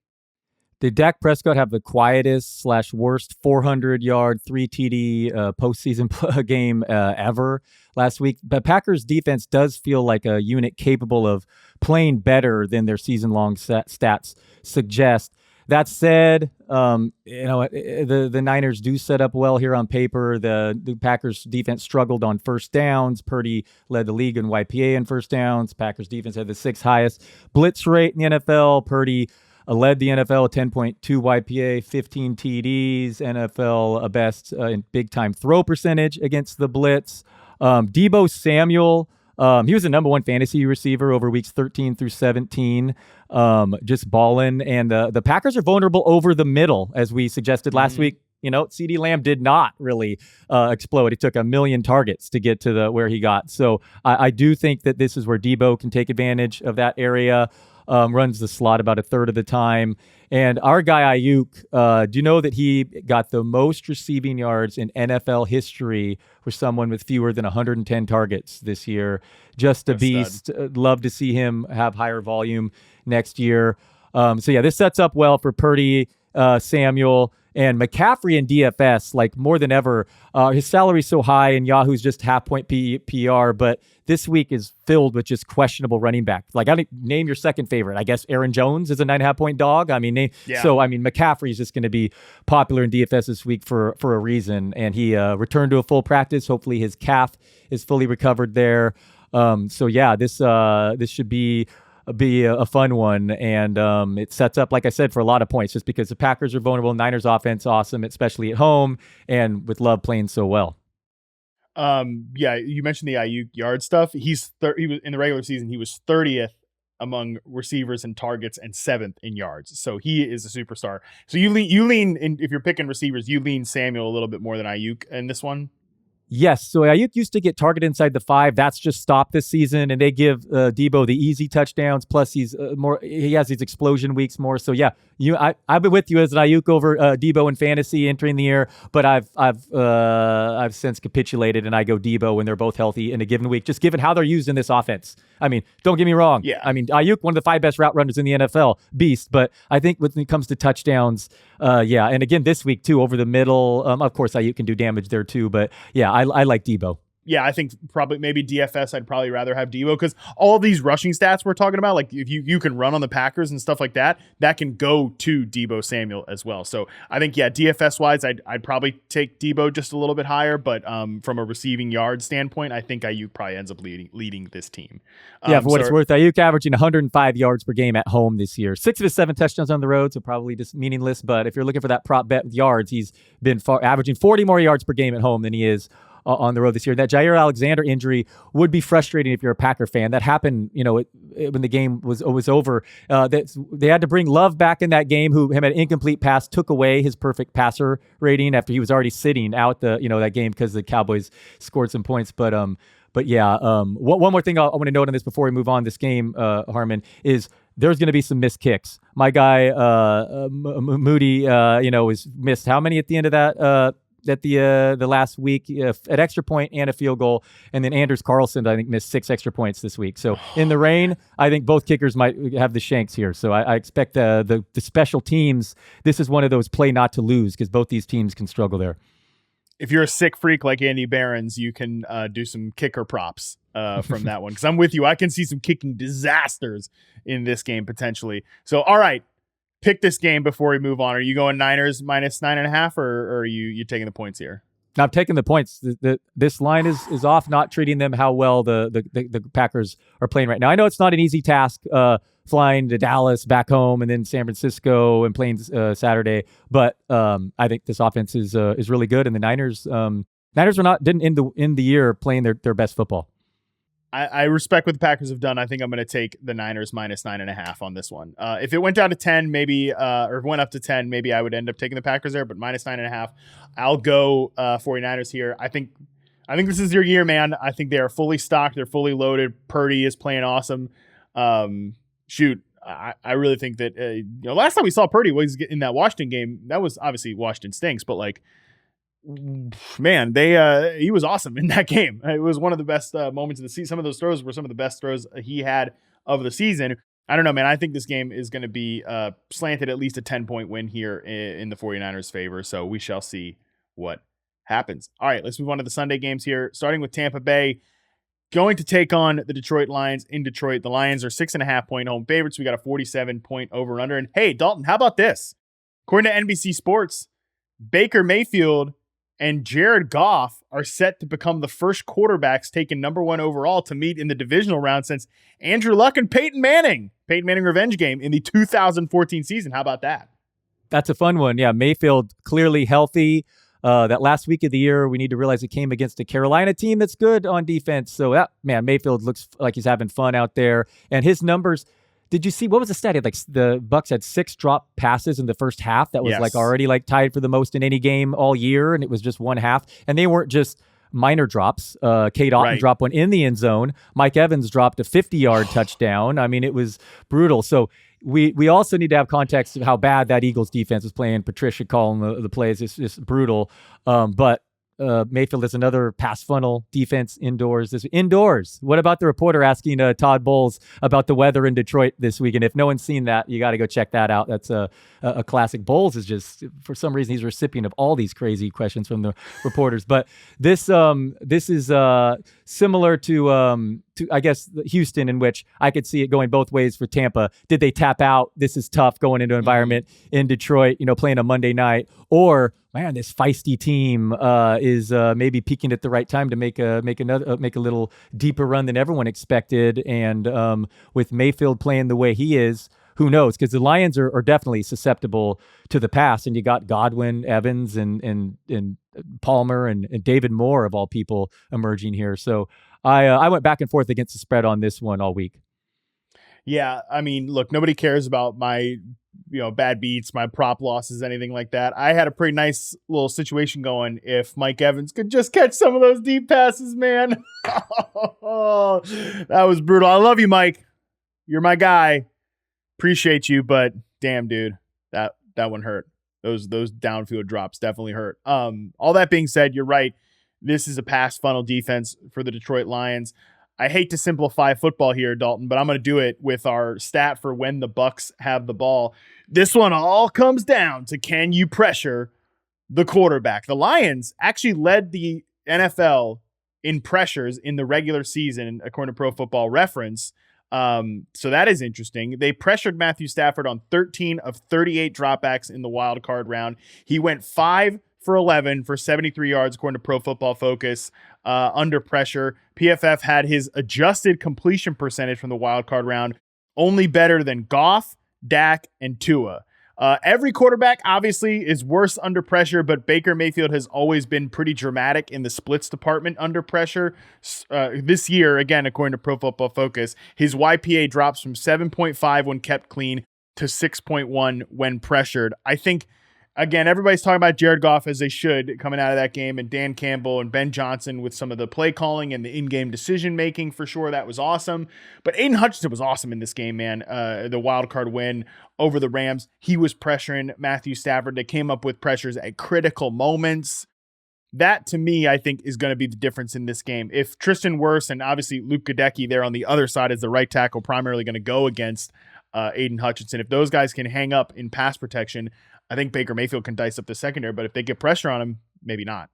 Did Dak Prescott have the quietest / worst 400-yard, 3 TD postseason game ever last week? But Packers defense does feel like a unit capable of playing better than their season-long stats suggest. That said, the Niners do set up well here on paper. The Packers defense struggled on first downs. Purdy led the league in YPA in first downs. Packers defense had the sixth highest blitz rate in the NFL. Purdy led the NFL at 10.2 YPA, 15 TDs, NFL best in big time throw percentage against the blitz. Deebo Samuel, he was the number one fantasy receiver over weeks 13 through 17, just balling. And the Packers are vulnerable over the middle, as we suggested last week. CeeDee Lamb did not really explode. It took 1 million targets to get to where he got. So I do think that this is where Deebo can take advantage of that area. Runs the slot about a third of the time. And our guy Ayuk, do you know that he got the most receiving yards in NFL history for someone with fewer than 110 targets this year? Just a beast. Love to see him have higher volume next year. This sets up well for Purdy, Samuel, and McCaffrey in DFS, like more than ever. His salary's so high, and Yahoo's just half-point PR, but this week is filled with just questionable running back. Like, name your second favorite. I guess Aaron Jones is a 9.5-point dog. McCaffrey is just going to be popular in DFS this week for a reason, and he returned to a full practice. Hopefully his calf is fully recovered there. This should be a fun one, and it sets up, like I said, for a lot of points, just because the Packers are vulnerable. Niners offense awesome, especially at home, and with Love playing so well. You mentioned the Ayuk yard stuff. He was in the regular season, he was 30th among receivers and targets and 7th in yards. So he is a superstar. So you lean in, if you're picking receivers, you lean Samuel a little bit more than Ayuk in this one. Yes, so Ayuk used to get targeted inside the 5. That's just stopped this season, and they give Deebo the easy touchdowns. Plus, he has these explosion weeks more. So yeah, I've been with you as an Ayuk over Deebo in fantasy entering the year, but I've since capitulated, and I go Deebo when they're both healthy in a given week. Just given how they're used in this offense. I mean, don't get me wrong. Yeah. I mean, Ayuk, one of the 5 best route runners in the NFL, beast. But I think when it comes to touchdowns, and again this week too, over the middle. Of course, Ayuk can do damage there too, but yeah. I like Deebo. Yeah, I think probably maybe DFS, I'd probably rather have Deebo, because all these rushing stats we're talking about, like if you can run on the Packers and stuff like that, that can go to Deebo Samuel as well. So I think, DFS wise, I'd probably take Deebo just a little bit higher, but from a receiving yard standpoint, I think Ayuk probably ends up leading this team. For what it's worth, Ayuk averaging 105 yards per game at home this year. 6 of his 7 touchdowns on the road, so probably just meaningless. But if you're looking for that prop bet with yards, he's been averaging 40 more yards per game at home than he is on the road this year. That Jair Alexander injury would be frustrating if you're a Packer fan. That happened, when the game was over. They had to bring Love back in that game, who had an incomplete pass, took away his perfect passer rating after he was already sitting out that game because the Cowboys scored some points. One more thing I want to note on this before we move on this game, Harmon, is there's going to be some missed kicks. My guy Moody, was missed how many at the end of that? At the last week, at extra point and a field goal, and then Anders Carlson, I think, missed 6 extra points this week. So in the rain, I think both kickers might have the shanks here. So I expect the special teams. This is one of those play not to lose, because both these teams can struggle there. If you're a sick freak like Andy Behrens, you can do some kicker props from that one, because I'm with you. I can see some kicking disasters in this game potentially. So all right. Pick this game before we move on. Are you going Niners minus 9.5, or are you taking the points here? I'm taking the points. This line is off, not treating them how well the Packers are playing right now. I know it's not an easy task flying to Dallas, back home, and then San Francisco and playing Saturday, but I think this offense is really good, and the Niners didn't end the year playing their best football. I respect what the Packers have done. I think I'm going to take the Niners minus 9.5 on this one. If it went down to 10, maybe, or if it went up to 10, maybe I would end up taking the Packers there, but minus 9.5, I'll go 49ers here. I think this is your year, man. I think they are fully stocked. They're fully loaded. Purdy is playing awesome. I really think that, last time we saw Purdy was in that Washington game. That was obviously Washington stinks, but man, he was awesome in that game. It was one of the best moments of the season. Some of those throws were some of the best throws he had of the season. I don't know, man. I think this game is going to be slanted at least a 10-point win here in the 49ers' favor. So we shall see what happens. All right, let's move on to the Sunday games here, starting with Tampa Bay going to take on the Detroit Lions in Detroit. The Lions are 6.5-point home favorites. We got a 47-point over and under. And hey, Dalton, how about this? According to NBC Sports, Baker Mayfield and Jared Goff are set to become the first quarterbacks taken number 1 overall to meet in the divisional round since Andrew Luck and Peyton Manning revenge game in the 2014 season. How about that? That's a fun one. Yeah, Mayfield clearly healthy. That last week of the year, we need to realize it came against a Carolina team that's good on defense. So, Mayfield looks like he's having fun out there. And his numbers, did you see, what was the stat? Like the Bucs had 6 drop passes in the first half. That was like already like tied for the most in any game all year. And it was just one half. And they weren't just minor drops. Kate Otten dropped one in the end zone. Mike Evans dropped a 50-yard touchdown. I mean, it was brutal. So we also need to have context of how bad that Eagles defense was playing. Patricia calling the plays is just brutal. But Mayfield is another pass funnel defense indoors. What about the reporter asking Todd Bowles about the weather in Detroit this week? And if no one's seen that, you got to go check that out. That's a classic. Bowles is just, for some reason, he's a recipient of all these crazy questions from the reporters. But this is similar to I guess Houston, in which I could see it going both ways for Tampa. Did they tap out? This is tough going into an environment in Detroit, playing a Monday night, or man, this feisty team is maybe peaking at the right time to make a little deeper run than everyone expected. And with Mayfield playing the way he is, who knows? Because the Lions are definitely susceptible to the pass, and you got Godwin, Evans, and Palmer, and David Moore of all people emerging here. So I went back and forth against the spread on this one all week. Yeah, I mean, look, nobody cares about my bad beats, my prop losses, anything like that. I had a pretty nice little situation going if Mike Evans could just catch some of those deep passes, man. That was brutal. I love you, Mike. You're my guy. Appreciate you, but damn, dude, that one hurt. Those downfield drops definitely hurt. All that being said, you're right. This is a pass funnel defense for the Detroit Lions. I hate to simplify football here, Dalton, but I'm going to do it with our stat for when the Bucs have the ball. This one all comes down to, can you pressure the quarterback? The Lions actually led the NFL in pressures in the regular season, according to Pro Football Reference. So that is interesting. They pressured Matthew Stafford on 13 of 38 dropbacks in the wild card round. He went 5 for 11 for 73 yards, according to Pro Football Focus, under pressure. PFF had his adjusted completion percentage from the wild card round only better than Goff, Dak, and Tua. Every quarterback obviously is worse under pressure, but Baker Mayfield has always been pretty dramatic in the splits department under pressure. This year, again, according to Pro Football Focus, his YPA drops from 7.5 when kept clean to 6.1 when pressured. I think, again, everybody's talking about Jared Goff, as they should, coming out of that game, and Dan Campbell and Ben Johnson with some of the play calling and the in-game decision-making, for sure. That was awesome. But Aiden Hutchinson was awesome in this game, man. The wild card win over the Rams. He was pressuring Matthew Stafford. They came up with pressures at critical moments. That, to me, I think is going to be the difference in this game. If Tristan Wirfs and obviously Luke Gadecki there on the other side as the right tackle, primarily going to go against Aiden Hutchinson, if those guys can hang up in pass protection, I think Baker Mayfield can dice up the secondary, but if they get pressure on him, maybe not.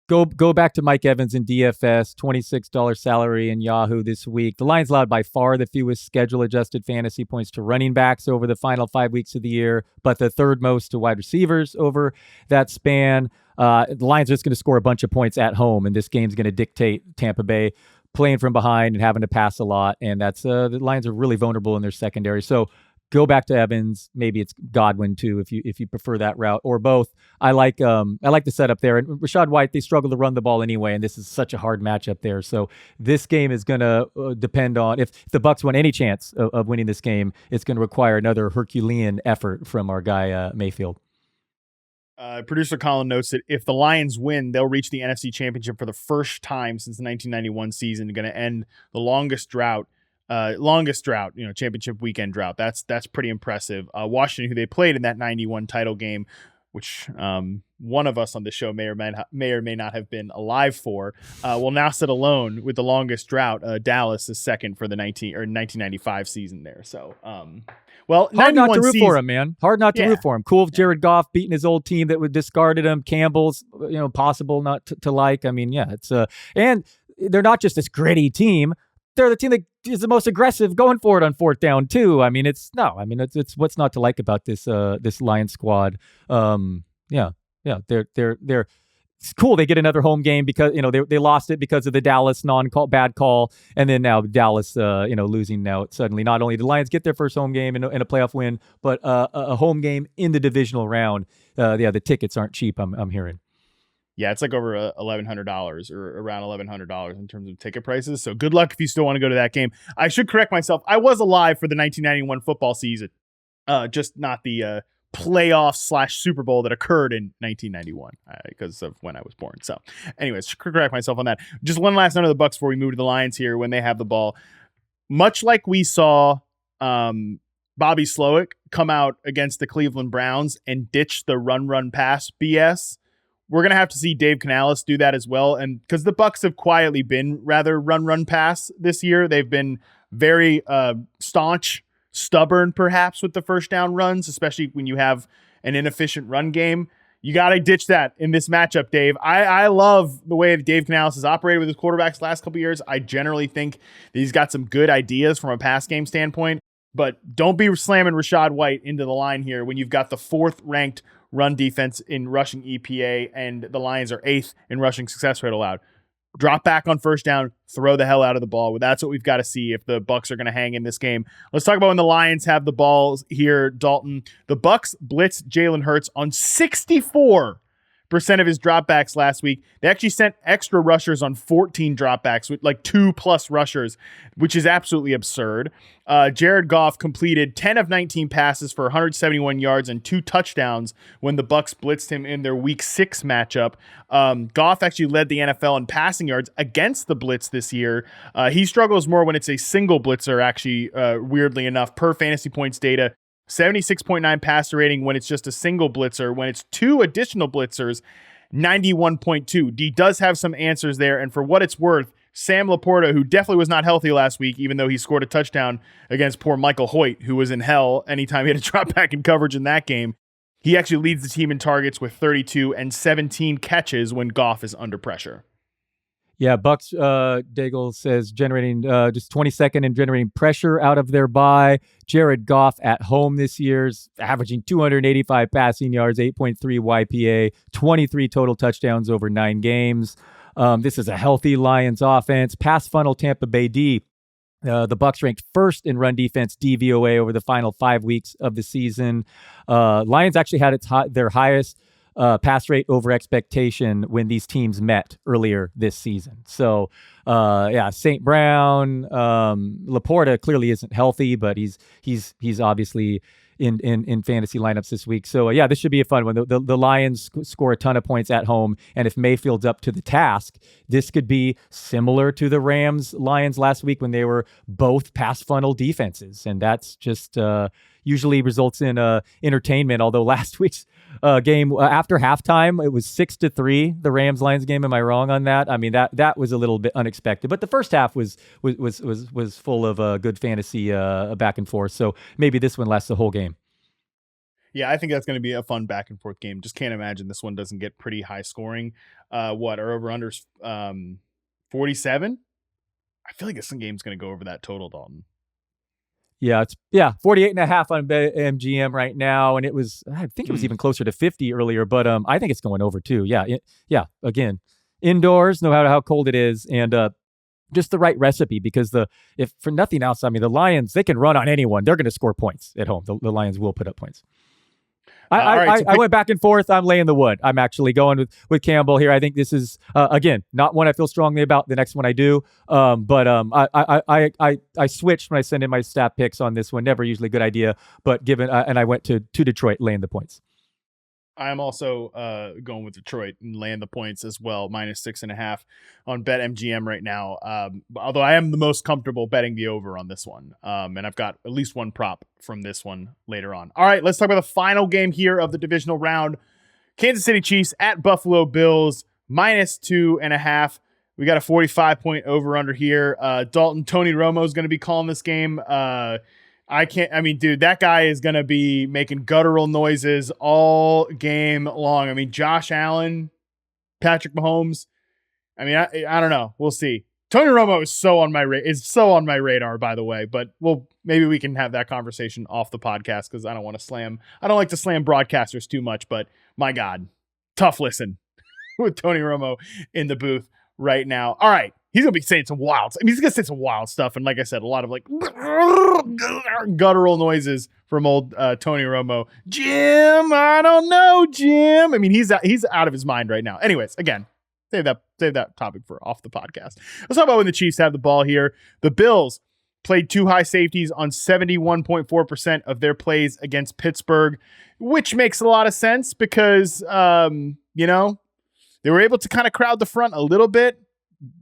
Go back to Mike Evans in DFS, $26 salary in Yahoo this week. The Lions allowed by far the fewest schedule-adjusted fantasy points to running backs over the final 5 weeks of the year, but the third most to wide receivers over that span. The Lions are just going to score a bunch of points at home, and this game's going to dictate Tampa Bay playing from behind and having to pass a lot, and that's the Lions are really vulnerable in their secondary. So go back to Evans. Maybe it's Godwin too, if you prefer that route, or both. I like the setup there. And Rachaad White, they struggle to run the ball anyway, and this is such a hard matchup there. So this game is going to depend on if the Bucs want any chance of winning this game. It's going to require another Herculean effort from our guy Mayfield. Producer Colin notes that if the Lions win, they'll reach the NFC Championship for the first time since the 1991 season. Going to end the longest drought, championship weekend drought. That's pretty impressive. Washington, who they played in that 91 title game, which one of us on the show may or may not have been alive for, will now sit alone with the longest drought. Dallas is second for the 1995 season there. So, well, hard not to root for him, man. Hard not to root for him. Cool, Jared Goff beating his old team that would discarded him. Campbell's, possible not to like. I mean, yeah, it's and they're not just this gritty team. they're the team that is the most aggressive going for it on fourth down too. I mean, it's what's not to like about this Lions squad. Yeah, they're it's cool. They get another home game because they lost it because of the Dallas bad call, and then now Dallas losing now suddenly. Not only did the Lions get their first home game and a playoff win, but a home game in the divisional round. The tickets aren't cheap. I'm hearing. Yeah, it's like over $1,100 or around $1,100 in terms of ticket prices. So good luck if you still want to go to that game. I should correct myself. I was alive for the 1991 football season, just not the playoff / Super Bowl that occurred in 1991 because of when I was born. So anyways, correct myself on that. Just one last note of the Bucs before we move to the Lions here when they have the ball. Much like we saw Bobby Slowick come out against the Cleveland Browns and ditch the run pass BS, we're going to have to see Dave Canales do that as well. And because the Bucs have quietly been rather run pass this year, they've been very staunch, stubborn perhaps with the first down runs, especially when you have an inefficient run game. You got to ditch that in this matchup, Dave. I love the way that Dave Canales has operated with his quarterbacks the last couple of years. I generally think that he's got some good ideas from a pass game standpoint, but don't be slamming Rachaad White into the line here when you've got the 4th ranked run defense in rushing EPA and the Lions are 8th in rushing success rate allowed. Drop back on first down, throw the hell out of the ball. That's what we've got to see if the Bucs are going to hang in this game. Let's talk about when the Lions have the balls here, Dalton. The Bucs blitzed Jalen Hurts on 64% of his dropbacks last week. They actually sent extra rushers on 14 dropbacks with like 2+ rushers, which is absolutely absurd. Jared Goff completed 10 of 19 passes for 171 yards and 2 touchdowns when the Bucs blitzed him in their Week 6 matchup. Goff actually led the NFL in passing yards against the blitz this year. He struggles more when it's a single blitzer, actually, weirdly enough, per fantasy points data. 76.9 passer rating when it's just a single blitzer. When it's 2 additional blitzers, 91.2. He does have some answers there. And for what it's worth, Sam Laporta, who definitely was not healthy last week, even though he scored a touchdown against poor Michael Hoyt, who was in hell anytime he had to drop back in coverage in that game, he actually leads the team in targets with 32 and 17 catches when Goff is under pressure. Yeah, Bucks, Daigle says, generating just 22nd and generating pressure out of their bye. Jared Goff at home this year's averaging 285 passing yards, 8.3 YPA, 23 total touchdowns over 9 games. This is a healthy Lions offense. Pass funnel Tampa Bay D. The Bucs ranked 1st in run defense DVOA over the final 5 weeks of the season. Lions actually had their highest pass rate over expectation when these teams met earlier this season. So, St. Brown, Laporta clearly isn't healthy, but he's obviously in fantasy lineups this week. So, this should be a fun one. The Lions score a ton of points at home, and if Mayfield's up to the task, this could be similar to the Rams-Lions last week when they were both pass funnel defenses, and that's just usually results in entertainment. Although last week's game after halftime, it was 6-3. The Rams-Lions game. Am I wrong on that? I mean that was a little bit unexpected, but the first half was full of good fantasy back and forth. So maybe this one lasts the whole game. Yeah, I think that's going to be a fun back and forth game. Just can't imagine this one doesn't get pretty high scoring. What are over unders 47? I feel like this game's going to go over that total, Dalton. Yeah, it's 48.5 on MGM right now, and I think it was even closer to 50 earlier, but I think it's going over too. Yeah, again, indoors, no matter how cold it is, and just the right recipe because if for nothing else, I mean the Lions, they can run on anyone. They're going to score points at home. The Lions will put up points. I went back and forth. I'm laying the wood. I'm actually going with Campbell here. I think this is again not one I feel strongly about. The next one I do, but I switched when I sent in my stat picks on this one. Never usually a good idea, but given and I went to Detroit laying the points. I'm also going with Detroit and laying the points as well, -6.5 on BetMGM right now. Although I am the most comfortable betting the over on this one. And I've got at least one prop from this one later on. All right, let's talk about the final game here of the divisional round. Kansas City Chiefs at Buffalo Bills, -2.5. We got a 45-point over-under here. Dalton, Tony Romo is going to be calling this game. Dude, that guy is going to be making guttural noises all game long. Josh Allen, Patrick Mahomes. I don't know. We'll see. Tony Romo is so on my radar, by the way. But maybe we can have that conversation off the podcast because I don't like to slam broadcasters too much. But my God, tough listen with Tony Romo in the booth right now. All right, he's gonna be saying some he's gonna say some wild stuff, and like I said, a lot of like guttural noises from old Tony Romo. Jim, I don't know, Jim. I mean, he's out of his mind right now. Anyways, again. Save that topic for off the podcast. Let's talk about when the Chiefs have the ball here. The Bills played two high safeties on 71.4% of their plays against Pittsburgh, which makes a lot of sense because, they were able to kind of crowd the front a little bit.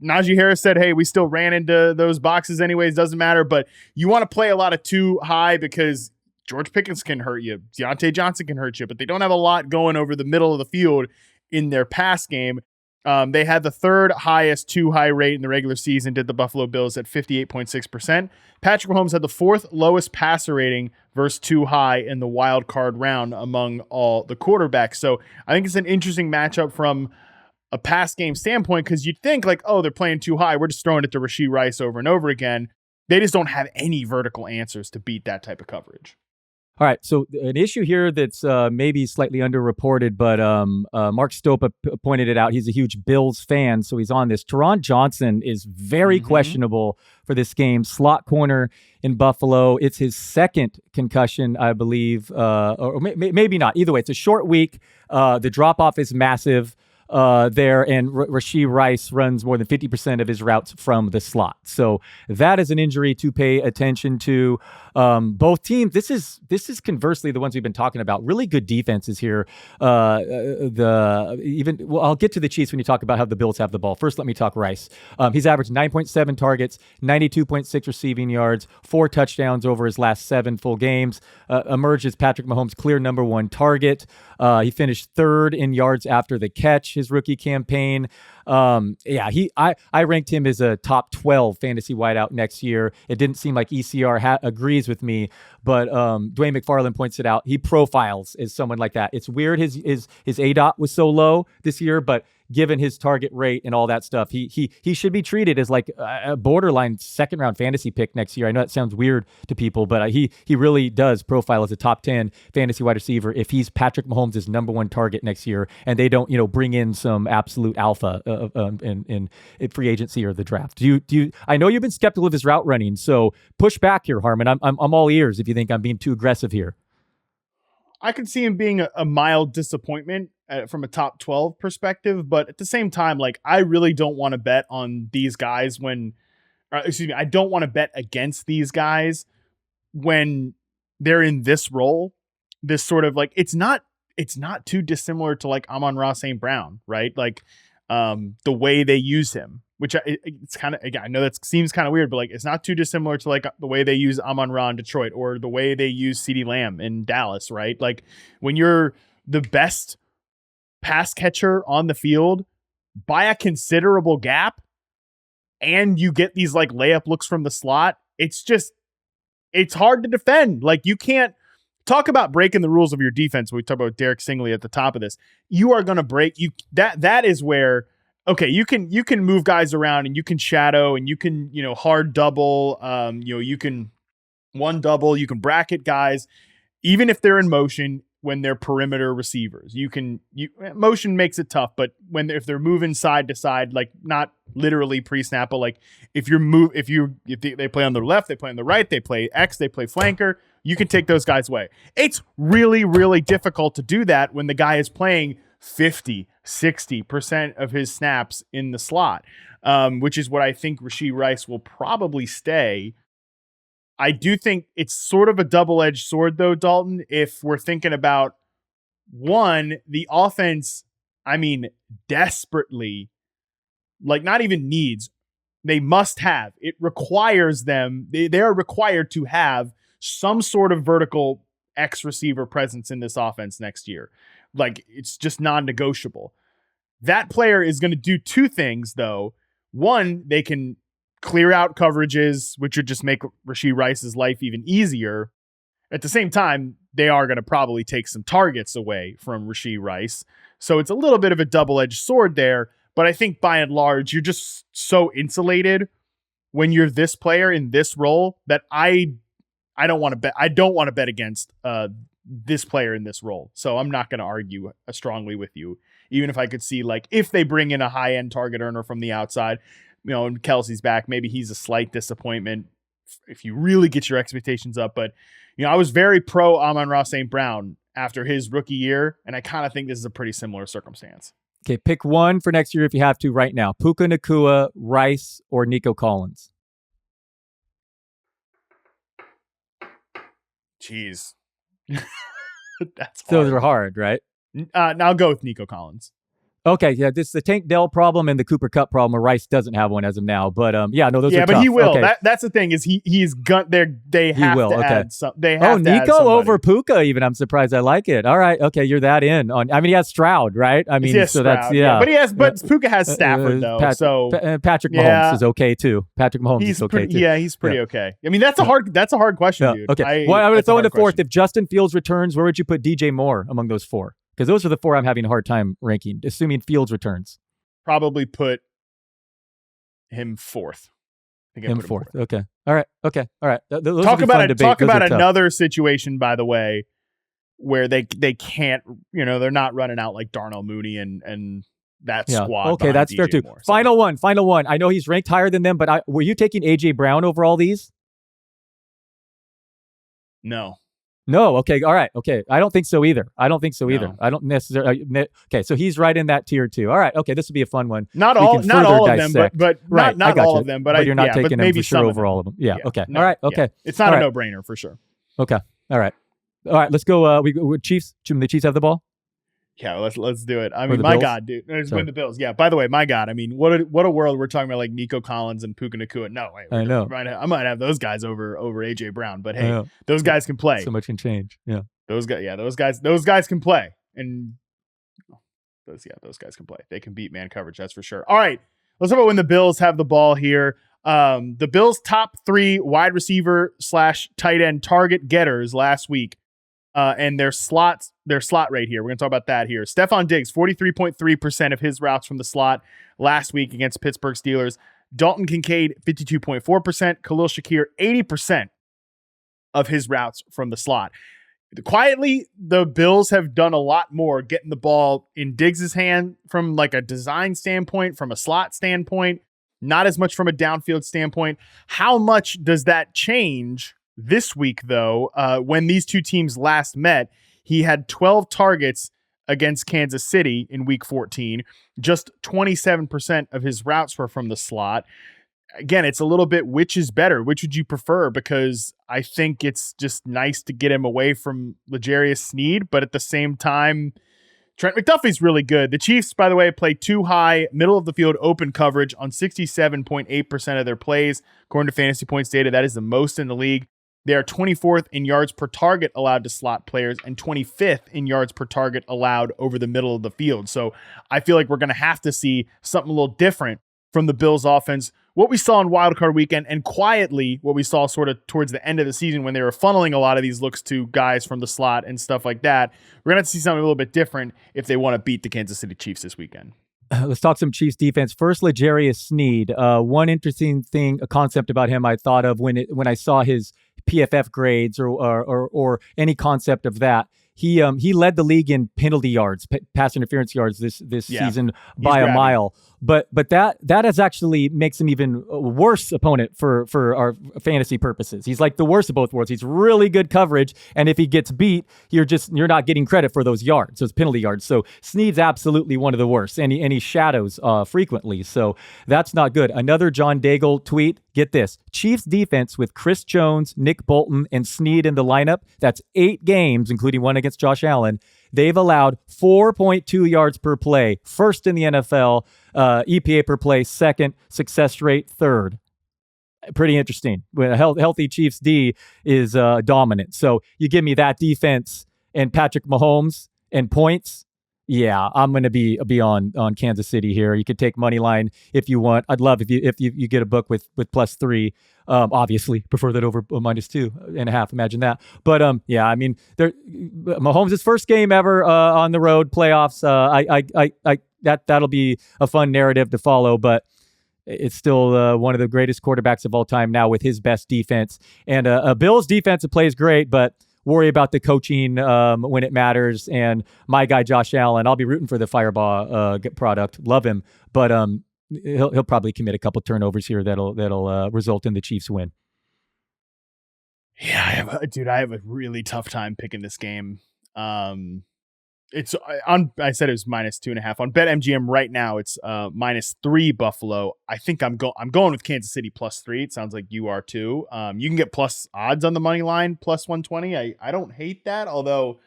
Najee Harris said, hey, we still ran into those boxes anyways, doesn't matter. But you want to play a lot of too high because George Pickens can hurt you. Deontay Johnson can hurt you, but they don't have a lot going over the middle of the field in their pass game. They had the third highest too high rate in the regular season, did the Buffalo Bills at 58.6%. Patrick Mahomes had the fourth lowest passer rating versus too high in the wild card round among all the quarterbacks. So I think it's an interesting matchup from a pass game standpoint because you'd think like, oh, they're playing too high. We're just throwing it to Rashee Rice over and over again. They just don't have any vertical answers to beat that type of coverage. All right, so an issue here that's maybe slightly underreported, but Mark Stopa pointed it out. He's a huge Bills fan, so he's on this. Teron Johnson is very questionable for this game. Slot corner in Buffalo. It's his second concussion, I believe, or maybe not. Either way, it's a short week. The drop-off is massive there, and Rashee Rice runs more than 50% of his routes from the slot. So that is an injury to pay attention to. Both teams, this is conversely the ones we've been talking about. Really good defenses here. I'll get to the Chiefs when you talk about how the Bills have the ball. First, let me talk Rice. He's averaged 9.7 targets, 92.6 receiving yards, 4 touchdowns over his last 7 full games. Emerged as Patrick Mahomes' clear number 1 target. He finished 3rd in yards after the catch his rookie campaign. I ranked him as a top 12 fantasy wideout next year. It didn't seem like ECR agrees with me, but Dwayne McFarland points it out. He profiles as someone like that. It's weird his ADOT was so low this year, but given his target rate and all that stuff, he should be treated as like a borderline second round fantasy pick next year. I know that sounds weird to people, but he really does profile as a top 10 fantasy wide receiver if he's Patrick Mahomes' number 1 target next year, and they don't bring in some absolute alpha in free agency or the draft. Do you? I know you've been skeptical of his route running, so push back here, Harmon. I'm all ears if you think I'm being too aggressive here. I could see him being a mild disappointment from a top 12 perspective, but at the same time, like I really don't want to bet on these guys I don't want to bet against these guys when they're in this role. This sort of like it's not too dissimilar to like Amon-Ra St. Brown, right? Like the way they use him, which it's kind of, again, I know that seems kind of weird, but like it's not too dissimilar to like the way they use Amon-Ra in Detroit or the way they use CeeDee Lamb in Dallas, right? Like when you're the best pass catcher on the field by a considerable gap and you get these like layup looks from the slot, it's hard to defend. Like you can't talk about breaking the rules of your defense. We talk about Derek Stingley at the top of this. You are going to break that is where, okay, you can move guys around and you can shadow and you can, hard double, you can one double, you can bracket guys, even if they're in motion when they're perimeter receivers. Motion makes it tough, but if they're moving side to side, like not literally pre-snap, but like if they play on the left, they play on the right, they play X, they play flanker, you can take those guys away. It's really, really difficult to do that when the guy is playing 50, 60% of his snaps in the slot, which is what I think Rashee Rice will probably stay. I do think it's sort of a double-edged sword, though, Dalton, if we're thinking about, one, the offense, desperately, like not even needs, they must have. It requires them, they are required to have some sort of vertical X receiver presence in this offense next year. Like, it's just non-negotiable. That player is going to do 2 things, though. One, they can clear out coverages, which would just make Rashee Rice's life even easier. At the same time, they are going to probably take some targets away from Rashee Rice. So it's a little bit of a double-edged sword there. But I think by and large, you're just so insulated when you're this player in this role that I don't want to bet. I don't want to bet against this player in this role. So I'm not going to argue strongly with you, even if I could see like if they bring in a high end target earner from the outside, and Kelsey's back, maybe he's a slight disappointment if you really get your expectations up. But I was very pro Amon-Ra St. Brown after his rookie year, and I kind of think this is a pretty similar circumstance. Okay, pick one for next year if you have to right now. Puka Nacua, Rice, or Nico Collins? Jeez. That's hard. Those are hard, right? Now I'll go with Nico Collins. Okay, yeah, this is the Tank Dell problem and the Cooper Kupp problem where Rice doesn't have one as of now. But those are tough. Yeah, but he will. Okay. That's the thing is he's gun there. They have to add some. They have to add Nico somebody. over Puka even. I'm surprised. I like it. All right, okay, you're that in on. I mean, he has Stroud, right? I mean, so Stroud, that's yeah. But Puka has Stafford though. Patrick Mahomes is okay too. Patrick Mahomes is okay too. Yeah, he's pretty okay. I mean, that's a hard question, dude. Okay, well, I'm going to throw in the fourth. If Justin Fields returns, where would you put DJ Moore among those four? Because those are the four I'm having a hard time ranking, assuming Fields returns. Probably put him fourth. Him fourth. Okay. All right. Okay. All right. Those talk about another tough situation, by the way, where they can't, they're not running out like Darnell Mooney and that squad. Okay, that's DJ fair too. Moore, so. Final one. I know he's ranked higher than them, but were you taking AJ Brown over all these? No. No. Okay. All right. Okay. I don't think so either. I don't necessarily. Okay. So he's right in that tier too. All right. Okay. This will be a fun one. Not all of them, but right. not all of them. But you're not taking them maybe for sure over all of them. Yeah. Okay. No, all right. Okay. Yeah. It's not a no-brainer for sure. Okay. All right. Let's go. We go with Chiefs. The Chiefs have the ball. Yeah, let's do it. I mean, my God, dude. It's win the Bills. Yeah, by the way, my God. I mean, what a world we're talking about, like Nico Collins and Puka Nacua. No, wait, I know. I might have those guys over AJ Brown, but hey, those guys can play. So much can change. Yeah. Those guys can play. And those guys can play. They can beat man coverage, that's for sure. All right. Let's talk about when the Bills have the ball here. The Bills' top 3 wide receiver / tight end target getters last week. And their slot rate here. We're going to talk about that here. Stephon Diggs, 43.3% of his routes from the slot last week against Pittsburgh Steelers. Dalton Kincaid, 52.4%. Khalil Shakir, 80% of his routes from the slot. Quietly, the Bills have done a lot more getting the ball in Diggs' hand from like a design standpoint, from a slot standpoint, not as much from a downfield standpoint. How much does that change this week, though? When these two teams last met, he had 12 targets against Kansas City in week 14. Just 27% of his routes were from the slot. Again, it's a little bit which is better. Which would you prefer? Because I think it's just nice to get him away from L'Jarius Sneed, but at the same time, Trent McDuffie's really good. The Chiefs, by the way, play too high, middle of the field open coverage on 67.8% of their plays. According to Fantasy Points data, that is the most in the league. They are 24th in yards per target allowed to slot players and 25th in yards per target allowed over the middle of the field. So I feel like we're going to have to see something a little different from the Bills offense. What we saw in wildcard weekend, and quietly what we saw sort of towards the end of the season when they were funneling a lot of these looks to guys from the slot and stuff like that, we're going to have to see something a little bit different if they want to beat the Kansas City Chiefs this weekend. Let's talk some Chiefs defense. First, L'Jarius Sneed. One interesting thing, a concept about him I thought of when I saw his PFF grades or any concept of that. He led the league in penalty yards, pass interference yards this season by a mile. But that has actually makes him even a worse opponent for our fantasy purposes. He's like the worst of both worlds. He's really good coverage, and if he gets beat, you're not getting credit for those yards, those penalty yards. So Sneed's absolutely one of the worst, and he shadows frequently. So that's not good. Another John Daigle tweet. Get this: Chiefs defense with Chris Jones, Nick Bolton, and Sneed in the lineup. That's 8 games, including one against Josh Allen. They've allowed 4.2 yards per play, first in the NFL, EPA per play, second, success rate, third. Pretty interesting. When a healthy Chiefs D is dominant. So you give me that defense and Patrick Mahomes and points. Yeah, I'm going to be on Kansas City here. You could take money line if you want. I'd love if you get a book with +3. Obviously, prefer that over -2.5. Imagine that. But yeah, I mean, Mahomes' first game ever on the road playoffs. that'll be a fun narrative to follow, but it's still one of the greatest quarterbacks of all time now with his best defense. And Bills defensive plays great, but worry about the coaching when it matters. And my guy, Josh Allen, I'll be rooting for the Fireball product. Love him. But he'll probably commit a couple turnovers here that'll result in the Chiefs win. Yeah, I have a really tough time picking this game. It's on. I said it was -2.5 on BetMGM right now. It's -3 Buffalo. I think I'm going with Kansas City +3. It sounds like you are too. You can get plus odds on the money line +120. I don't hate that, although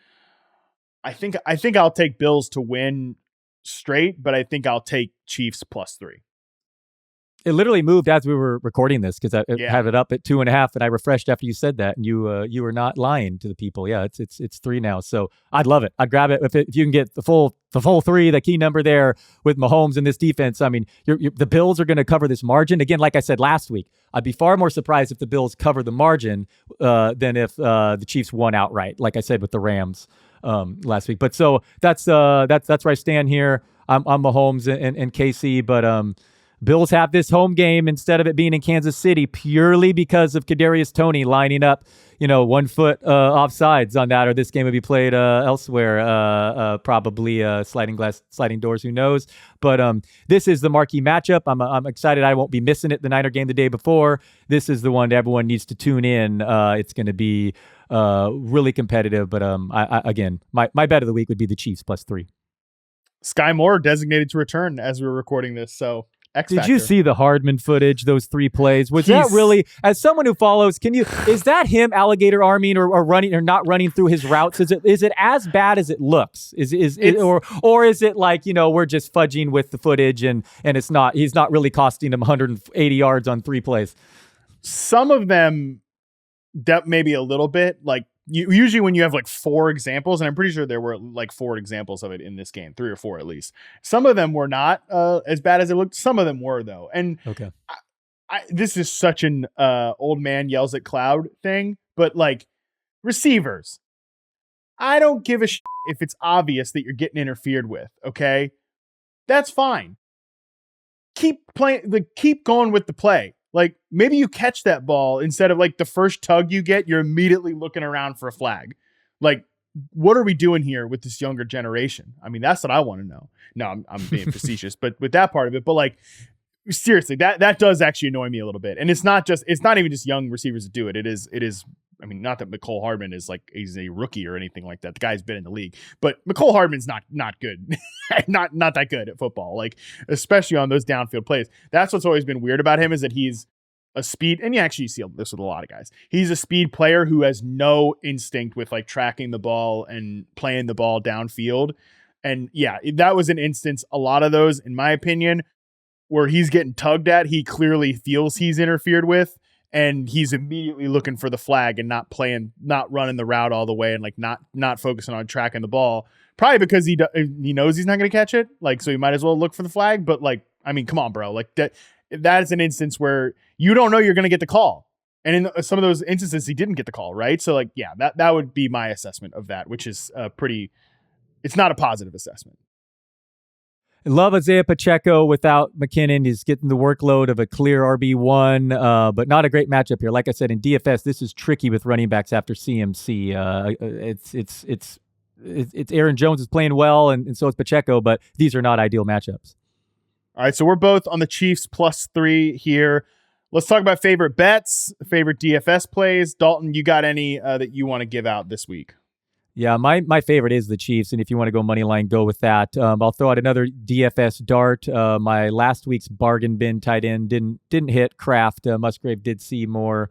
I think I'll take Bills to win straight, but I think I'll take Chiefs +3. It literally moved as we were recording this because I had it up at 2.5, and I refreshed after you said that, and you were not lying to the people. Yeah, it's 3 now, so I'd love it. I'd grab it if you can get the full 3, the key number there with Mahomes in this defense. I mean, the Bills are going to cover this margin again. Like I said last week, I'd be far more surprised if the Bills cover the margin than if the Chiefs won outright. Like I said with the Rams last week. But so that's where I stand here. I'm Mahomes and KC, but Bills have this home game instead of it being in Kansas City purely because of Kadarius Toney lining up, 1 foot offsides on that, or this game would be played elsewhere, probably sliding doors, who knows. But this is the marquee matchup. I'm excited. I won't be missing it. The Niner game the day before. This is the one that everyone needs to tune in. It's going to be really competitive. But again, my bet of the week would be the Chiefs +3. Sky Moore designated to return as we were recording this, so. Did you see the Hardman footage, those 3 plays? Was that really, as someone who follows, is that him alligator arming or running or not running through his routes? Is it as bad as it looks? Or is it like, we're just fudging with the footage and he's not really costing him 180 yards on 3 plays? Some of them, that maybe a little bit, like usually when you have like 4 examples, and I'm pretty sure there were like 4 examples of it in this game, 3 or 4 at least. Some of them were not as bad as it looked. Some of them were though. And okay, this is such an old man yells at cloud thing, but like receivers, I don't give a shit if it's obvious that you're getting interfered with. Okay, that's fine. Keep playing. Keep going with the play. Like, maybe you catch that ball instead of like the first tug you get, you're immediately looking around for a flag. Like, what are we doing here with this younger generation? I mean, that's what I want to know. No, I'm being facetious, but with that part of it, but like, seriously, that does actually annoy me a little bit. And it's not even just young receivers that do it. It is, I mean, not that Mecole Hardman is like, he's a rookie or anything like that. The guy's been in the league, but Mecole Hardman's not good. not that good at football, like, especially on those downfield plays. That's what's always been weird about him, is that he's a speed, and you actually see this with a lot of guys. He's a speed player who has no instinct with like tracking the ball and playing the ball downfield. And yeah, that was an instance, a lot of those, in my opinion, where he's getting tugged at. He clearly feels he's interfered with, and he's immediately looking for the flag and not running the route all the way, and like not focusing on tracking the ball. Probably because he knows he's not going to catch it. Like, so he might as well look for the flag. But like, I mean, come on, bro. Like that is an instance where you don't know you're going to get the call. And in some of those instances, he didn't get the call, right? So like, yeah, that would be my assessment of that, which is it's not a positive assessment. Love Isaiah Pacheco without McKinnon. He's getting the workload of a clear RB1, but not a great matchup here. Like I said, in DFS, this is tricky with running backs after CMC. It's Aaron Jones is playing well, and so is Pacheco, but these are not ideal matchups. All right, so we're both on the Chiefs +3 here. Let's talk about favorite bets, favorite DFS plays. Dalton, you got any that you want to give out this week? Yeah, my favorite is the Chiefs, and if you want to go money line, go with that. I'll throw out another DFS dart. My last week's bargain bin tight end didn't hit. Kraft. Musgrave did see more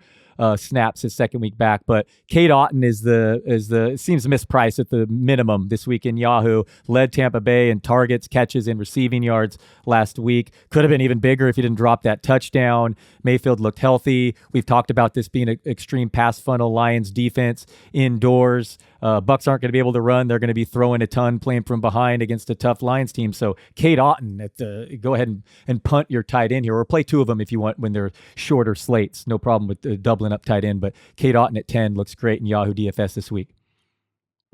snaps his second week back, but Cade Otton seems mispriced at the minimum this week in Yahoo. Led Tampa Bay in targets, catches, and receiving yards last week. Could have been even bigger if he didn't drop that touchdown. Mayfield looked healthy. We've talked about this being an extreme pass funnel Lions defense indoors. Bucks aren't going to be able to run. They're going to be throwing a ton, playing from behind against a tough Lions team. So Cade Otton, go ahead and punt your tight end here, or play 2 of them if you want when they're shorter slates. No problem with doubling up tight end, but Cade Otton at 10 looks great in Yahoo DFS this week.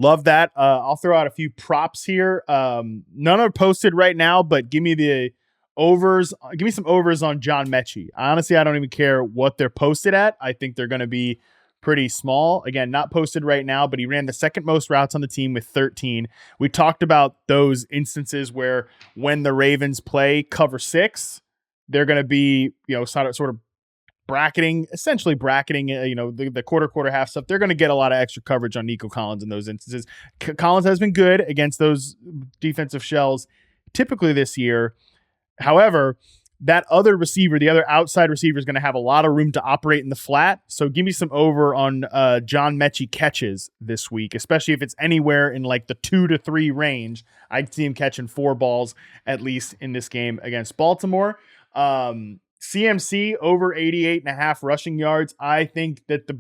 Love that. I'll throw out a few props here. None are posted right now, but give me the overs. Give me some overs on John Mechie. Honestly, I don't even care what they're posted at. I think they're going to be pretty small. Again, not posted right now, but he ran the second most routes on the team with 13. We talked about those instances where when the Ravens play cover 6, they're going to be, sort of essentially bracketing, the quarter half stuff. They're going to get a lot of extra coverage on Nico Collins in those instances. Collins has been good against those defensive shells typically this year. However, that other receiver, the other outside receiver, is going to have a lot of room to operate in the flat. So give me some over on John Mechie catches this week, especially if it's anywhere in like the 2 to 3 range. I'd see him catching 4 balls at least in this game against Baltimore. CMC over 88.5 rushing yards. I think the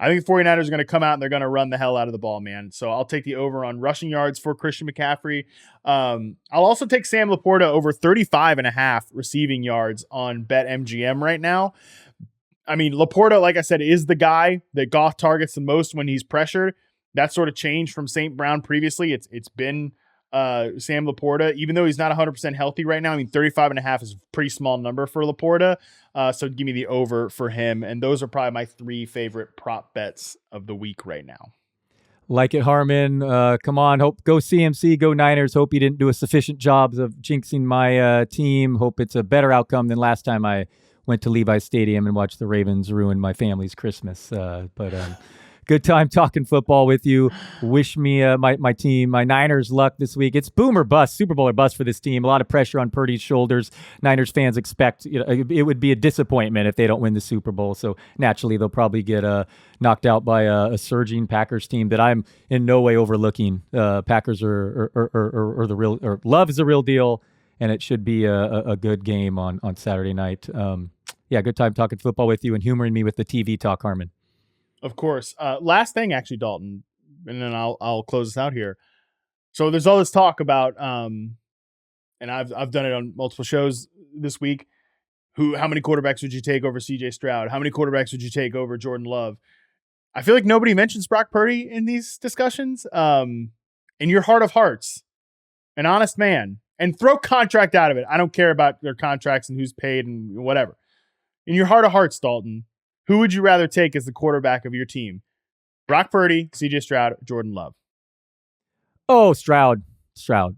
49ers are going to come out and they're going to run the hell out of the ball, man. So I'll take the over on rushing yards for Christian McCaffrey. I'll also take Sam Laporta over 35.5 receiving yards on BetMGM right now. I mean, Laporta, like I said, is the guy that Goff targets the most when he's pressured. That sort of changed from St. Brown previously. It's been Sam Laporta, even though he's not 100% healthy right now. I mean, 35.5 is a pretty small number for Laporta. So give me the over for him. And those are probably my 3 favorite prop bets of the week right now. Like it, Harmon. Come on. Go CMC, go Niners. Hope you didn't do a sufficient job of jinxing my team. Hope it's a better outcome than last time I went to Levi's Stadium and watched the Ravens ruin my family's Christmas. Good time talking football with you. Wish me, my team, my Niners luck this week. It's boom or bust, Super Bowl or bust for this team. A lot of pressure on Purdy's shoulders. Niners fans expect it would be a disappointment if they don't win the Super Bowl. So naturally, they'll probably get knocked out by a surging Packers team that I'm in no way overlooking. Packers are the real, or love is the real deal, and it should be a good game on Saturday night. Good time talking football with you and humoring me with the TV talk, Harmon. Of course. Last thing, actually, Dalton, and then I'll close this out here. So there's all this talk about, and I've done it on multiple shows this week. How many quarterbacks would you take over CJ Stroud? How many quarterbacks would you take over Jordan Love? I feel like nobody mentions Brock Purdy in these discussions. In your heart of hearts, an honest man, and throw contract out of it. I don't care about their contracts and who's paid and whatever. In your heart of hearts, Dalton, who would you rather take as the quarterback of your team? Brock Purdy, CJ Stroud, Jordan Love? Oh, Stroud.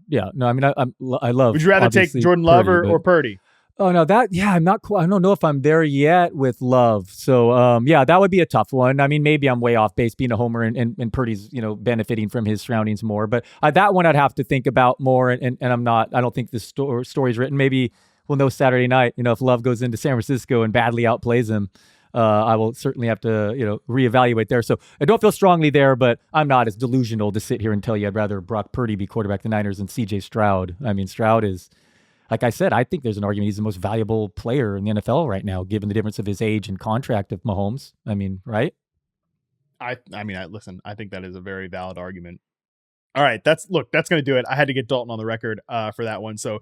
Yeah. No, I mean, I love. Would you rather take Jordan Love or Purdy? Oh, no, I'm not quite. I don't know if I'm there yet with Love. So, that would be a tough one. I mean, maybe I'm way off base being a homer and Purdy's, benefiting from his surroundings more. But that one I'd have to think about more. And I'm not, I don't think the story's written. Maybe we'll know Saturday night, if Love goes into San Francisco and badly outplays him. I will certainly have to, reevaluate there. So I don't feel strongly there, but I'm not as delusional to sit here and tell you I'd rather Brock Purdy be quarterback of the Niners than CJ Stroud. I mean, Stroud is, like I said, I think there's an argument he's the most valuable player in the NFL right now, given the difference of his age and contract of Mahomes. I mean, right? Listen, I think that is a very valid argument. All right, that's going to do it. I had to get Dalton on the record for that one. So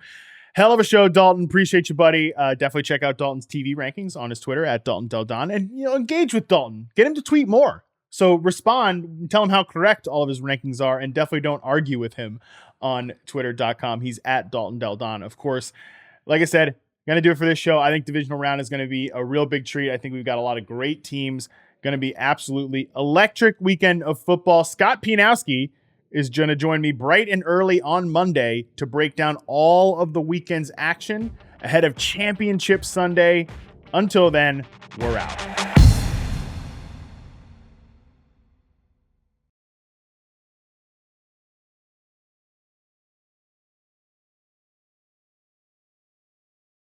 hell of a show, Dalton. Appreciate you, buddy. Definitely check out Dalton's TV rankings on his Twitter at Dalton Del Don, and engage with Dalton. Get him to tweet more. So respond, tell him how correct all of his rankings are, and definitely don't argue with him on Twitter.com. He's at Dalton Del Don. Of course, like I said, gonna do it for this show. I think Divisional Round is going to be a real big treat. I think we've got a lot of great teams. Going to be absolutely electric weekend of football. Scott Pianowski is going to join me bright and early on Monday to break down all of the weekend's action ahead of Championship Sunday. Until then, we're out.